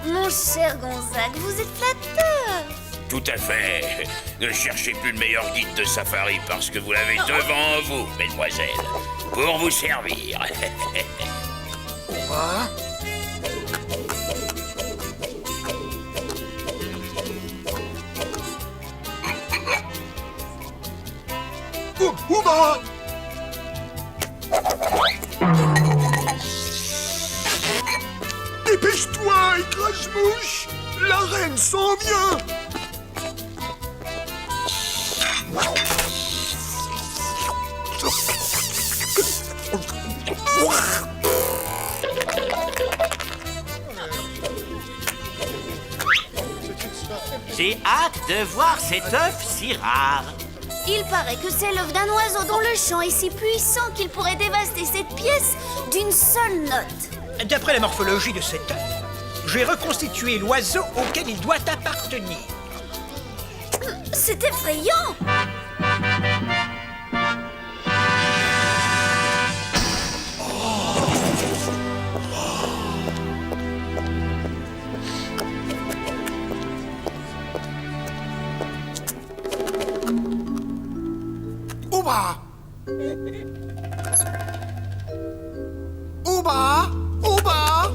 Mon cher Gonzague, vous êtes flatteur. Tout à fait. Ne cherchez plus le meilleur guide de safari parce que vous l'avez devant vous, mesdemoiselles, pour vous servir. Ouba? Ouba! Dépêche-toi, écrase-mouche! La reine s'en vient! J'ai hâte de voir cet œuf si rare. Il paraît que c'est l'œuf d'un oiseau dont le chant est si puissant qu'il pourrait dévaster cette pièce d'une seule note. D'après la morphologie de cet œuf, j'ai reconstitué l'oiseau auquel il doit appartenir. C'est effrayant! Ouba! Ouba! Ouba!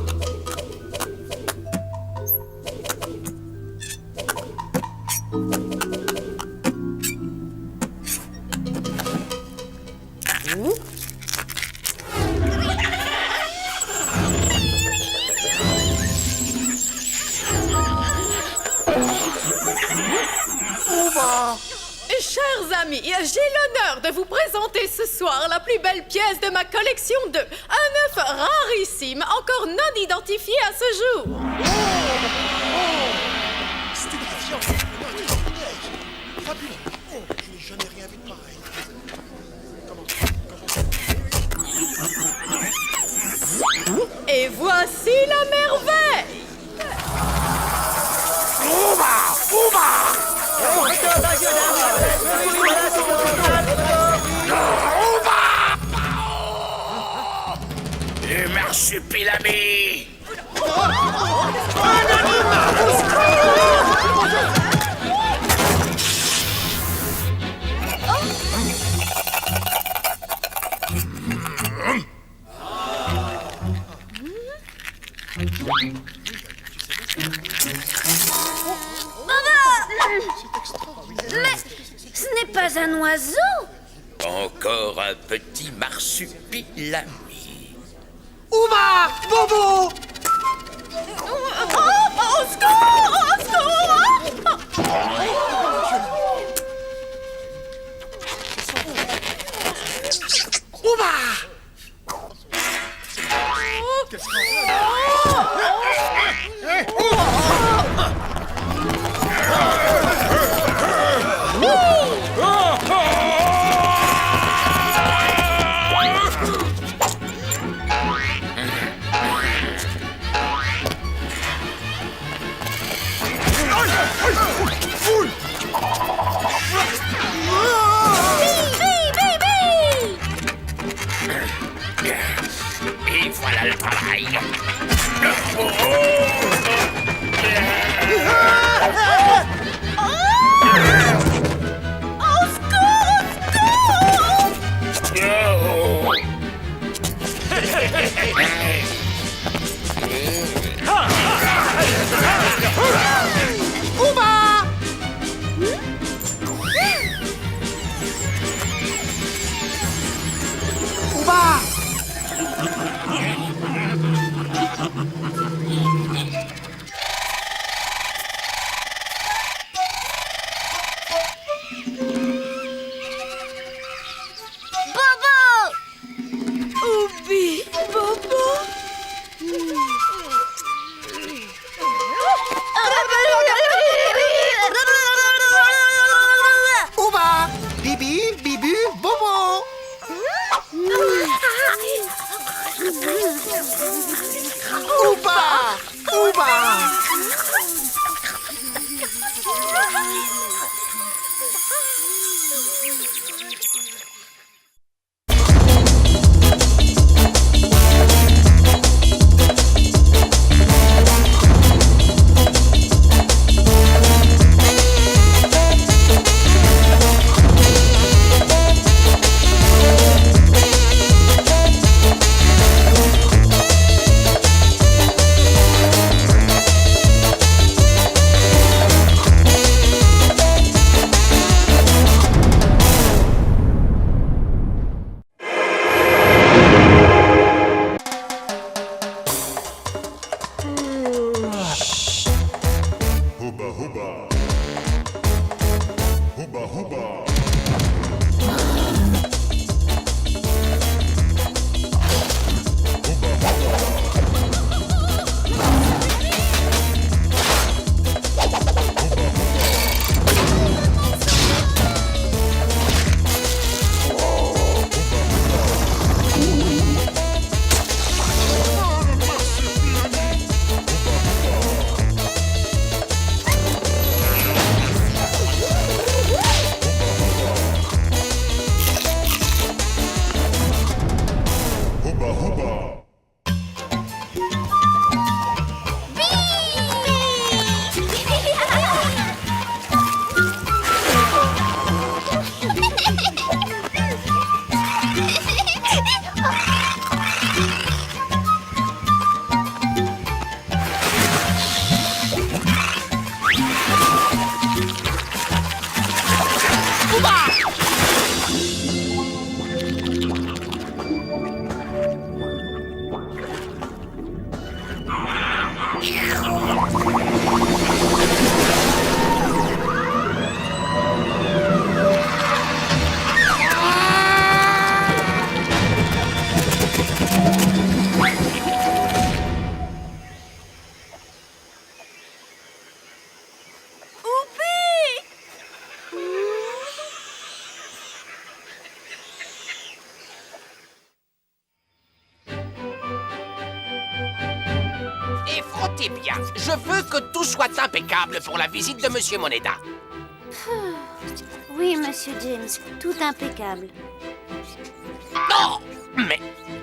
Ouba! Chers amis, j'ai l'honneur de vous présenter ce soir la plus belle pièce de ma collection de un œuf rarissime, encore non identifié à ce jour. Stupéfiant! Fabuleux! Oh, je n'ai jamais rien vu de pareil. Et voici la merveille! Ouba! Ouba! Le marsupilami! Mais ce n'est pas un oiseau! Encore un petit marsupilami. Ouba! Bobo! Au secours! Au secours! Ouba! Et voilà le travail. Au secours! Ouba! Ouba! Oubi, Bobo. Ouba! Bibi, Bibu, Bobo! Ouba! Ouba! Et frottez bien. Je veux que tout soit impeccable pour la visite de Monsieur Moneda. Oui, Monsieur James, tout impeccable. Non! Mais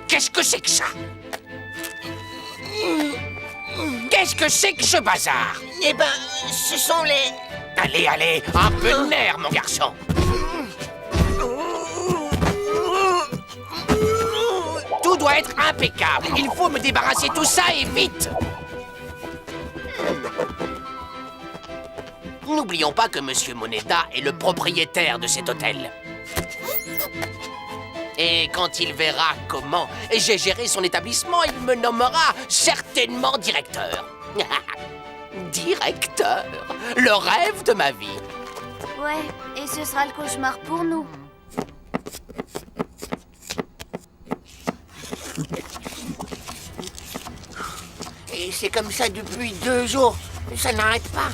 qu'est-ce que c'est que ça? Qu'est-ce que c'est que ce bazar? Eh ben, ce sont les... Allez, allez, un peu de nerf, mon garçon. Tout doit être impeccable. Il faut me débarrasser tout ça et vite. N'oublions pas que Monsieur Moneda est le propriétaire de cet hôtel. Et quand il verra comment j'ai géré son établissement, il me nommera certainement directeur. Directeur, le rêve de ma vie. Ouais, et ce sera le cauchemar pour nous. Et c'est comme ça depuis 2 jours. Ça n'arrête pas.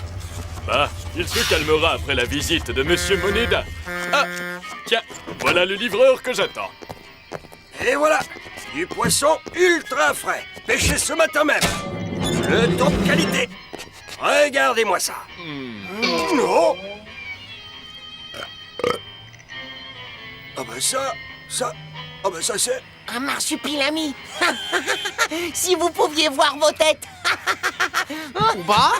Ah, il se calmera après la visite de Monsieur Moneda. Ah, tiens, voilà le livreur que j'attends. Et voilà, du poisson ultra frais, pêché ce matin même. Le top qualité. Regardez-moi ça. Non. Ah ben ça c'est... Un marsupilami. Si vous pouviez voir vos têtes. Bah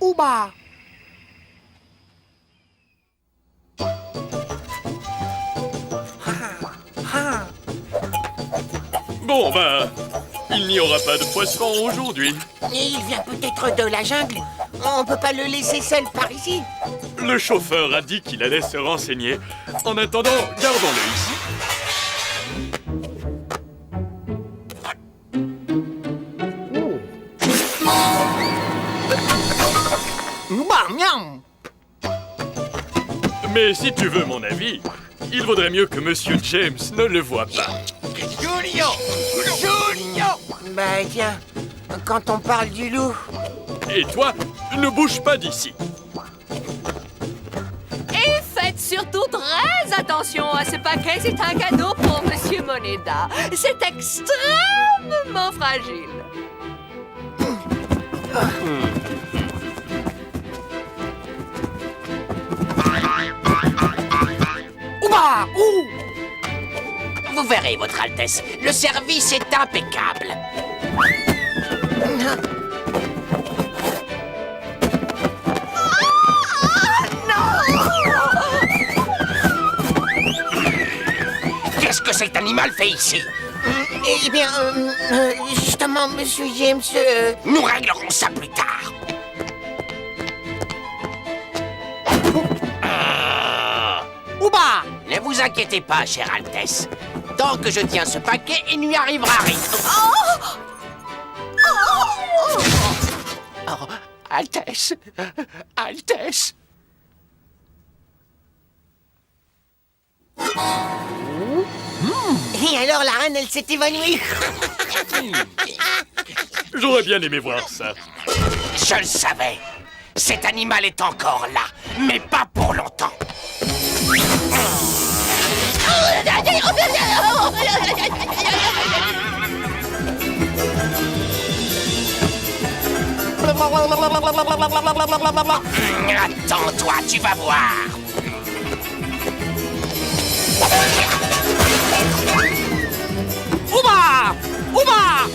Ouba. Bon, ben, il n'y aura pas de poisson aujourd'hui. Et il vient peut-être de la jungle. On peut pas le laisser seul par ici. Le chauffeur a dit qu'il allait se renseigner. En attendant, gardons-le ici. Mais si tu veux mon avis, il vaudrait mieux que Monsieur James ne le voie pas. Julio! Bah tiens, quand on parle du loup... Et toi, ne bouge pas d'ici. Et faites surtout très attention à ce paquet, c'est un cadeau pour Monsieur Moneda. C'est extrêmement fragile. Ouah! Ouh! Vous verrez, Votre Altesse, le service est impeccable. Qu'est-ce que cet animal fait ici? Eh bien, justement, Monsieur James... Nous réglerons ça plus tard. Ouba! Ne vous inquiétez pas, chère Altesse. Tant que je tiens ce paquet, il n'y arrivera rien. Oh, Altesse! Altesse! Et alors la reine, elle s'est évanouie. J'aurais bien aimé voir ça. Je le savais. Cet animal est encore là, mais pas pour longtemps. Attends-toi, tu vas voir. Ouba! Ouba!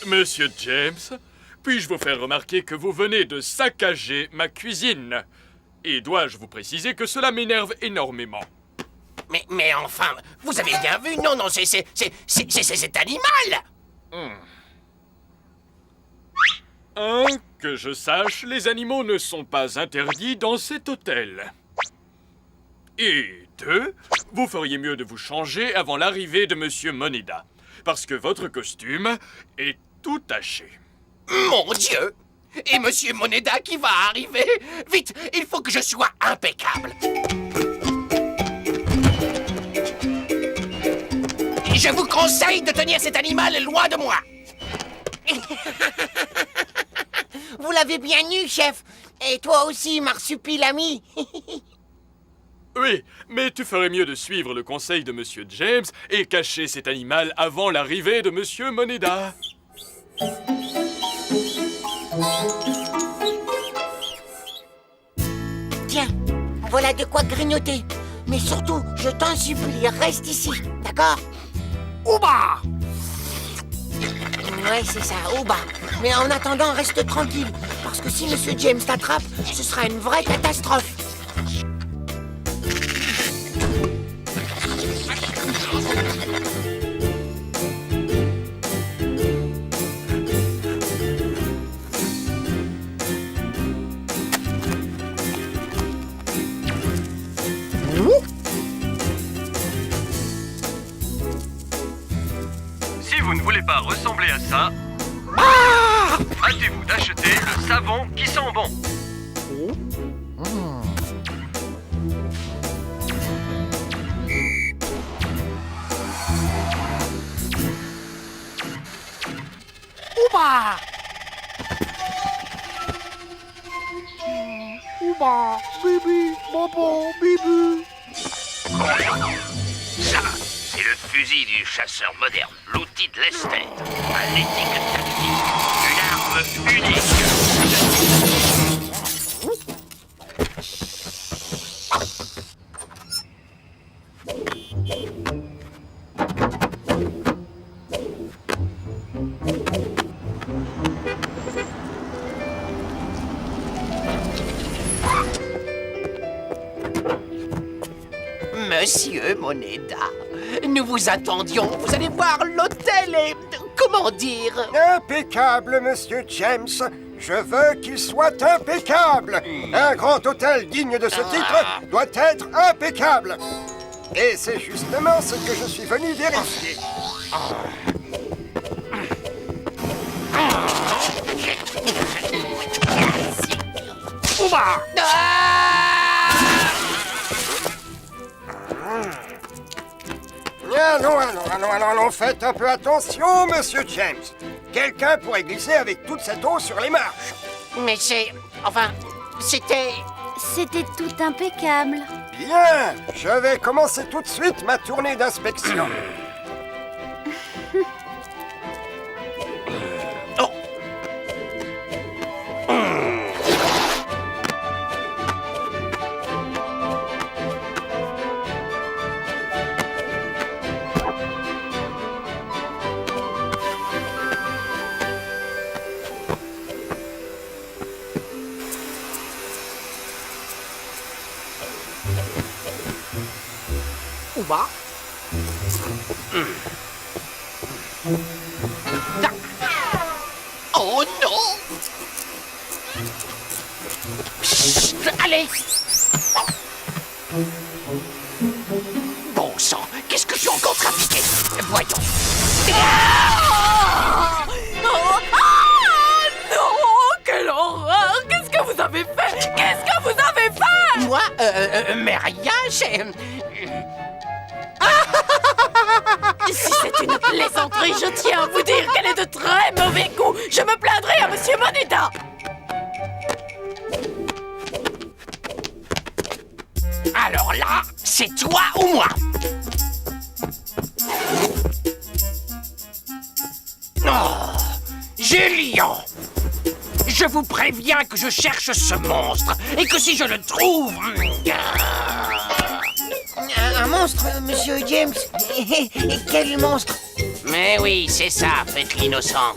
Monsieur James, puis-je vous faire remarquer que vous venez de saccager ma cuisine? Et dois-je vous préciser que cela m'énerve énormément? Mais enfin, vous avez bien vu? Non, c'est cet animal! Que je sache, les animaux ne sont pas interdits dans cet hôtel. Et 2, vous feriez mieux de vous changer avant l'arrivée de Monsieur Moneda, parce que votre costume est tout taché. Mon Dieu! Et Monsieur Moneda qui va arriver? Vite, il faut que je sois impeccable. Je vous conseille de tenir cet animal loin de moi. Vous l'avez bien eu, chef. Et toi aussi, marsupilami. Oui, mais tu ferais mieux de suivre le conseil de Monsieur James et cacher cet animal avant l'arrivée de Monsieur Moneda. Tiens, voilà de quoi grignoter. Mais surtout, je t'en supplie, reste ici, d'accord? Ouba! Ouais, c'est ça, Ouba. Mais en attendant, reste tranquille. Parce que si Monsieur James t'attrape, ce sera une vraie catastrophe. Si vous ne voulez pas ressembler à ça, hâtez-vous d'acheter le savon qui sent bon. Ouba! Ouba, bibi, bobo, bibi. Ça, c'est le fusil du chasseur moderne, l'outil de Lester. Un éthique tactique, une arme unique. Monsieur Moneda, nous vous attendions. Vous allez voir, l'hôtel est... comment dire? Impeccable, Monsieur James. Je veux qu'il soit impeccable. Un grand hôtel digne de ce titre doit être impeccable. Et c'est justement ce que je suis venu vérifier. Ouba! Allons, faites un peu attention, Monsieur James. Quelqu'un pourrait glisser avec toute cette eau sur les marches. Mais c'est... enfin, c'était... C'était tout impeccable. Bien, je vais commencer tout de suite ma tournée d'inspection. Ouba? Oh non! Chut, allez! Bon sang, qu'est-ce que je suis encore trafiqué? Voyons. Non! Quelle horreur! Qu'est-ce que vous avez fait? Qu'est-ce que vous avez fait? Moi, mais rien, j'ai... Si c'est une plaisanterie, je tiens à vous dire qu'elle est de très mauvais goût. Je me plaindrai à Monsieur Moneda. Alors là, c'est toi ou moi? Oh, Julien! Je vous préviens que je cherche ce monstre et que si je le trouve... Un monstre, Monsieur James? Et quel monstre? Mais oui, c'est ça, faites l'innocent.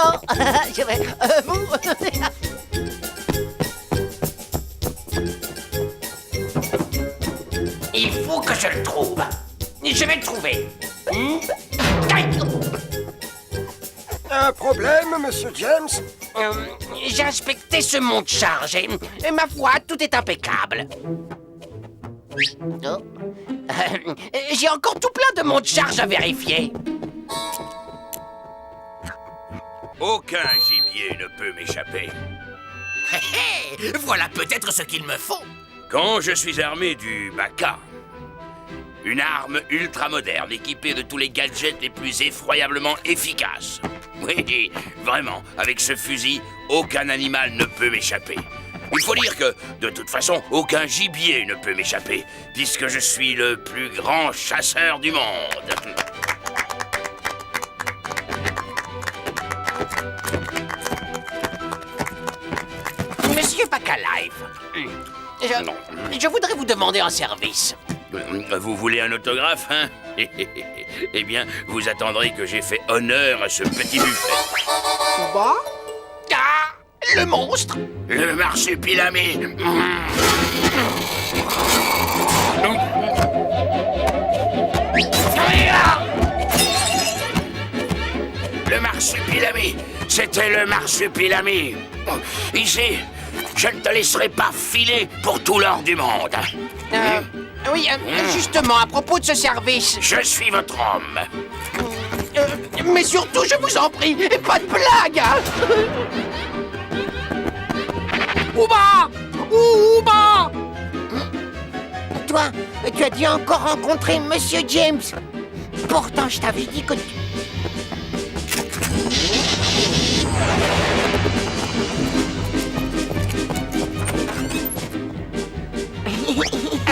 Oh, je vais... Il faut que je le trouve. Je vais le trouver. Un problème, monsieur James? J'ai inspecté ce monte-charge et ma foi, tout est impeccable. Oh. J'ai encore tout plein de monte-charge à vérifier. Aucun gibier ne peut m'échapper. Voilà peut-être ce qu'il me faut. Quand je suis armé du baka, une arme ultra moderne équipée de tous les gadgets les plus effroyablement efficaces. Oui, vraiment, avec ce fusil, aucun animal ne peut m'échapper. Il faut dire que, de toute façon, aucun gibier ne peut m'échapper, puisque je suis le plus grand chasseur du monde. Monsieur Bacalife, je voudrais vous demander un service. Vous voulez un autographe, hein? Eh bien, vous attendrez que j'ai fait honneur à ce petit buffet. Bah? Ah, le monstre! Le marsupilami! Le marsupilami! C'était le marsupilami! Ici, je ne te laisserai pas filer pour tout l'or du monde. Oui, justement, à propos de ce service... Je suis votre homme. Mais surtout, je vous en prie, pas de blague, hein. Ouba! Ouba! Toi, tu as dû encore rencontrer Monsieur James. Pourtant, je t'avais dit que tu...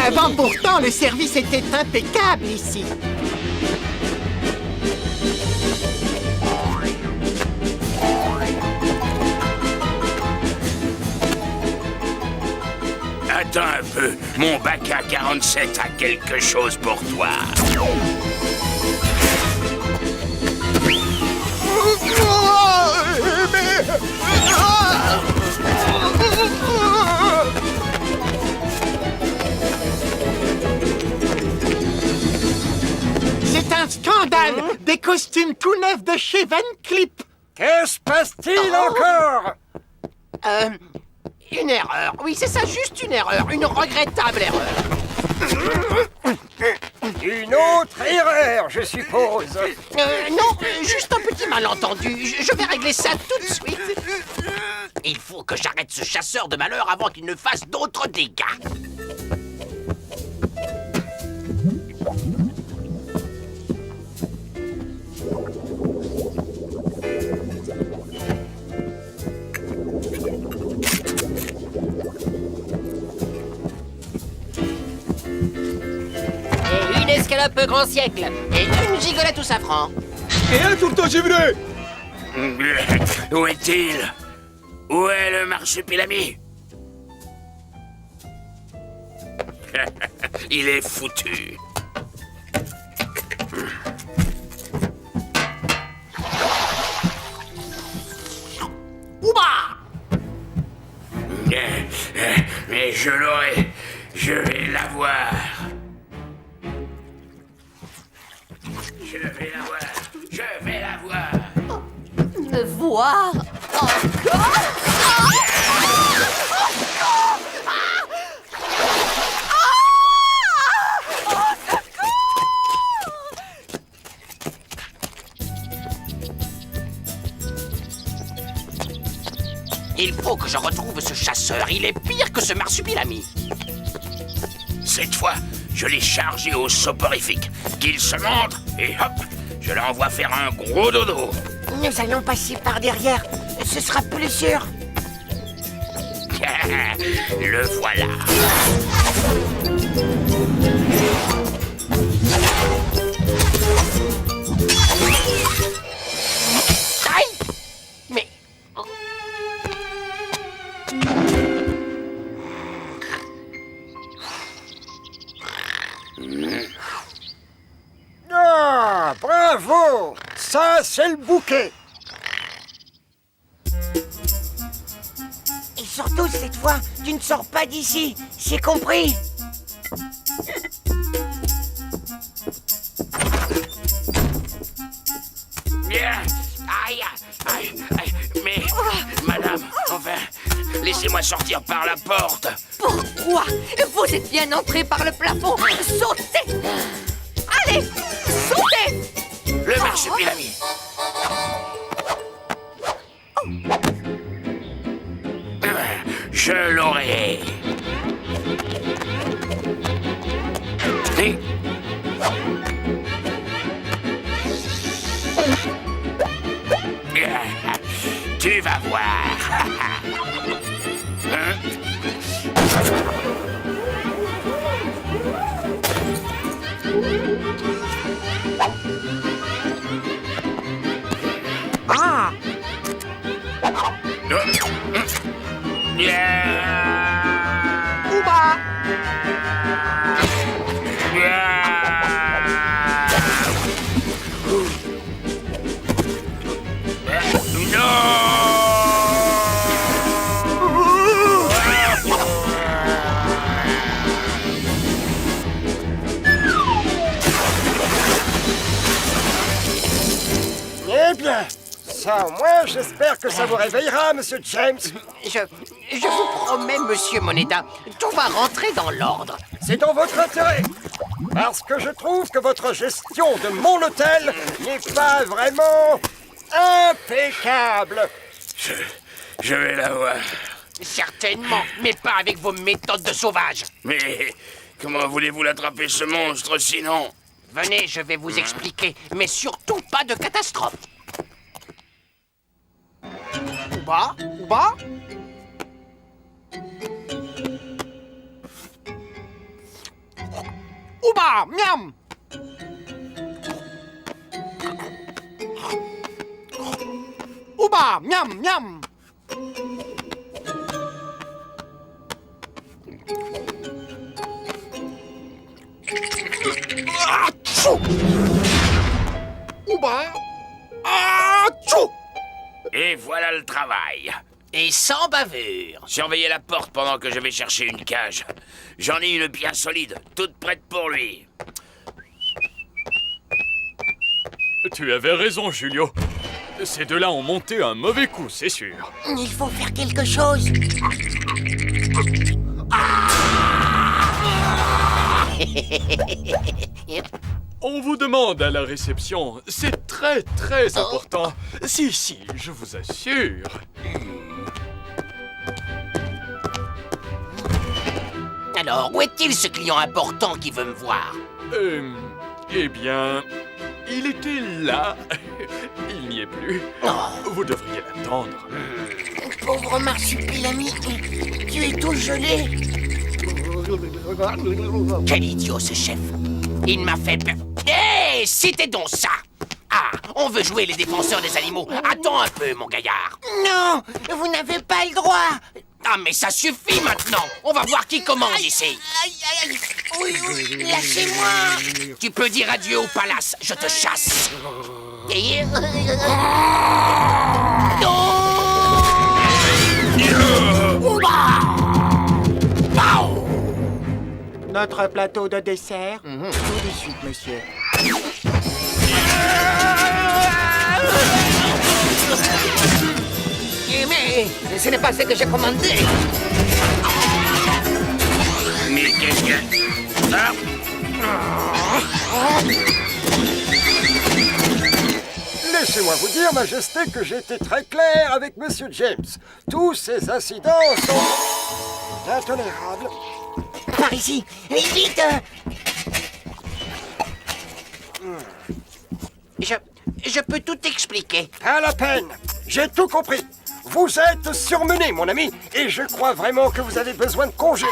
Avant pourtant, le service était impeccable ici. Attends un peu, mon Baka 47 a quelque chose pour toi. C'est un scandale! Des costumes tout neufs de chez Van Cleef! Qu'est-ce passe-t-il encore? Une erreur. Oui, c'est ça, juste une erreur. Une regrettable erreur. Une autre erreur, je suppose. Non, juste un petit malentendu. Je vais régler ça tout de suite. Il faut que j'arrête ce chasseur de malheur avant qu'il ne fasse d'autres dégâts. Et une escalope grand siècle. Et une gigolette au safran. Et un tourteau givré. Où est-il? Où est le marsupilami? Il est foutu. Ouba! Mais je l'aurai. Je vais l'avoir. Je vais l'avoir. Je vais l'avoir. Me voir encore? Il faut que je retrouve ce chasseur. Il est pire que ce marsupilami. Cette fois, je l'ai chargé au soporifique. Qu'il se montre et hop, je l'envoie faire un gros dodo. Nous allons passer par derrière. Ce sera plus sûr. Le voilà. Ah, bravo! Ça, c'est le bouquet! Et surtout, cette fois, tu ne sors pas d'ici. C'est compris? Bien. Aïe, aïe, aïe. Mais, madame, enfin, laissez-moi sortir par la porte. Pourquoi? Vous êtes bien entré par le plafond. Sautez! Allez, sautez! Le marsupilami. Je l'aurai. Et... Tu vas voir. Hein? Ah! Ouba! Eh bien, ça au moins, j'espère que ça vous réveillera, Monsieur James. Je vous promets, Monsieur Moneda, tout va rentrer dans l'ordre. C'est dans votre intérêt. Parce que je trouve que votre gestion de mon hôtel n'est pas vraiment impeccable. Je vais la voir. Certainement, mais pas avec vos méthodes de sauvage. Mais comment voulez-vous l'attraper, ce monstre, sinon? Venez, je vais vous expliquer, mais surtout pas de catastrophe. Ouba, Ouba. Ouba, miam. Ouba, miam, miam. Achou! Ouba! Achou! Et voilà le travail. Et sans bavure. Surveillez la porte pendant que je vais chercher une cage. J'en ai une bien solide, toute prête pour lui. Tu avais raison, Julio. Ces deux-là ont monté un mauvais coup, c'est sûr. Il faut faire quelque chose. On vous demande à la réception. C'est très, très important. Si, si, je vous assure. Alors, où est-il ce client important qui veut me voir? Eh bien, il était là. Il n'y est plus. Vous devriez l'attendre. Pauvre marsupilami, tu es tout gelé. Quel idiot, ce chef. Il m'a fait peur. Hé, c'était donc ça. Ah, on veut jouer les défenseurs des animaux. Attends un peu, mon gaillard. Non, vous n'avez pas le droit. Ah, mais ça suffit maintenant. On va voir qui commande ici. Oui, lâchez-moi. Tu peux dire adieu au palace. Je te chasse. Notre plateau de dessert. Tout de suite, monsieur. Mais ce n'est pas ce que j'ai commandé. Mais qu'est-ce que... Ah. Laissez-moi vous dire, Majesté, que j'ai été très clair avec Monsieur James. Tous ces incidents sont intolérables. Par ici, vite. Je peux tout expliquer. Pas la peine. J'ai tout compris. Vous êtes surmené, mon ami, et je crois vraiment que vous avez besoin de congé.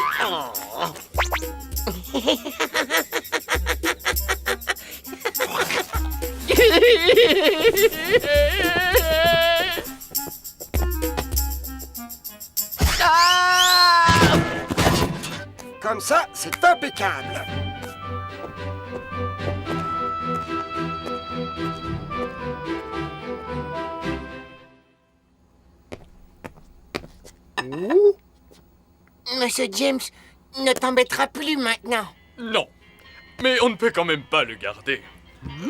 Comme ça, c'est impeccable. Monsieur James ne t'embêtera plus maintenant. Non. Mais on ne peut quand même pas le garder.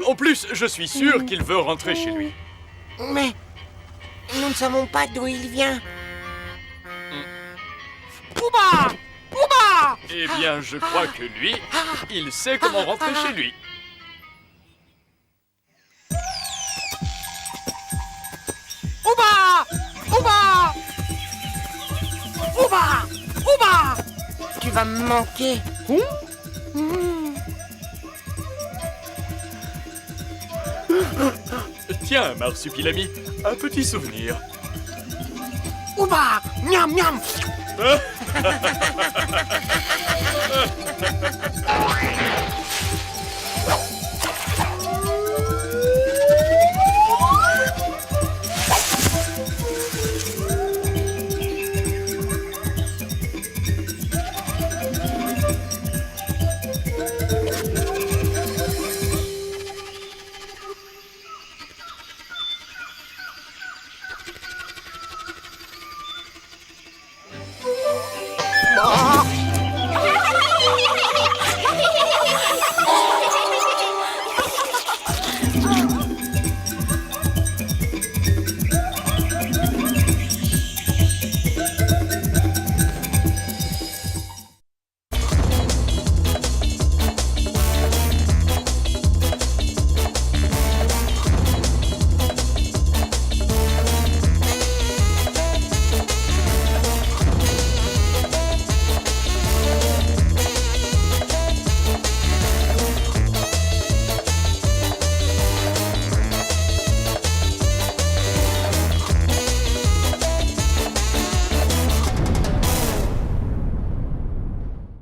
En plus, je suis sûr qu'il veut rentrer chez lui. Mais nous ne savons pas d'où il vient. Ouba! Ouba! Eh bien, je crois que lui, il sait comment rentrer chez lui. Ouba! Ouba! Ouba! Ouba! Tu vas me manquer. Tiens, Marsupilami, un petit souvenir. Ouba! Miam miam!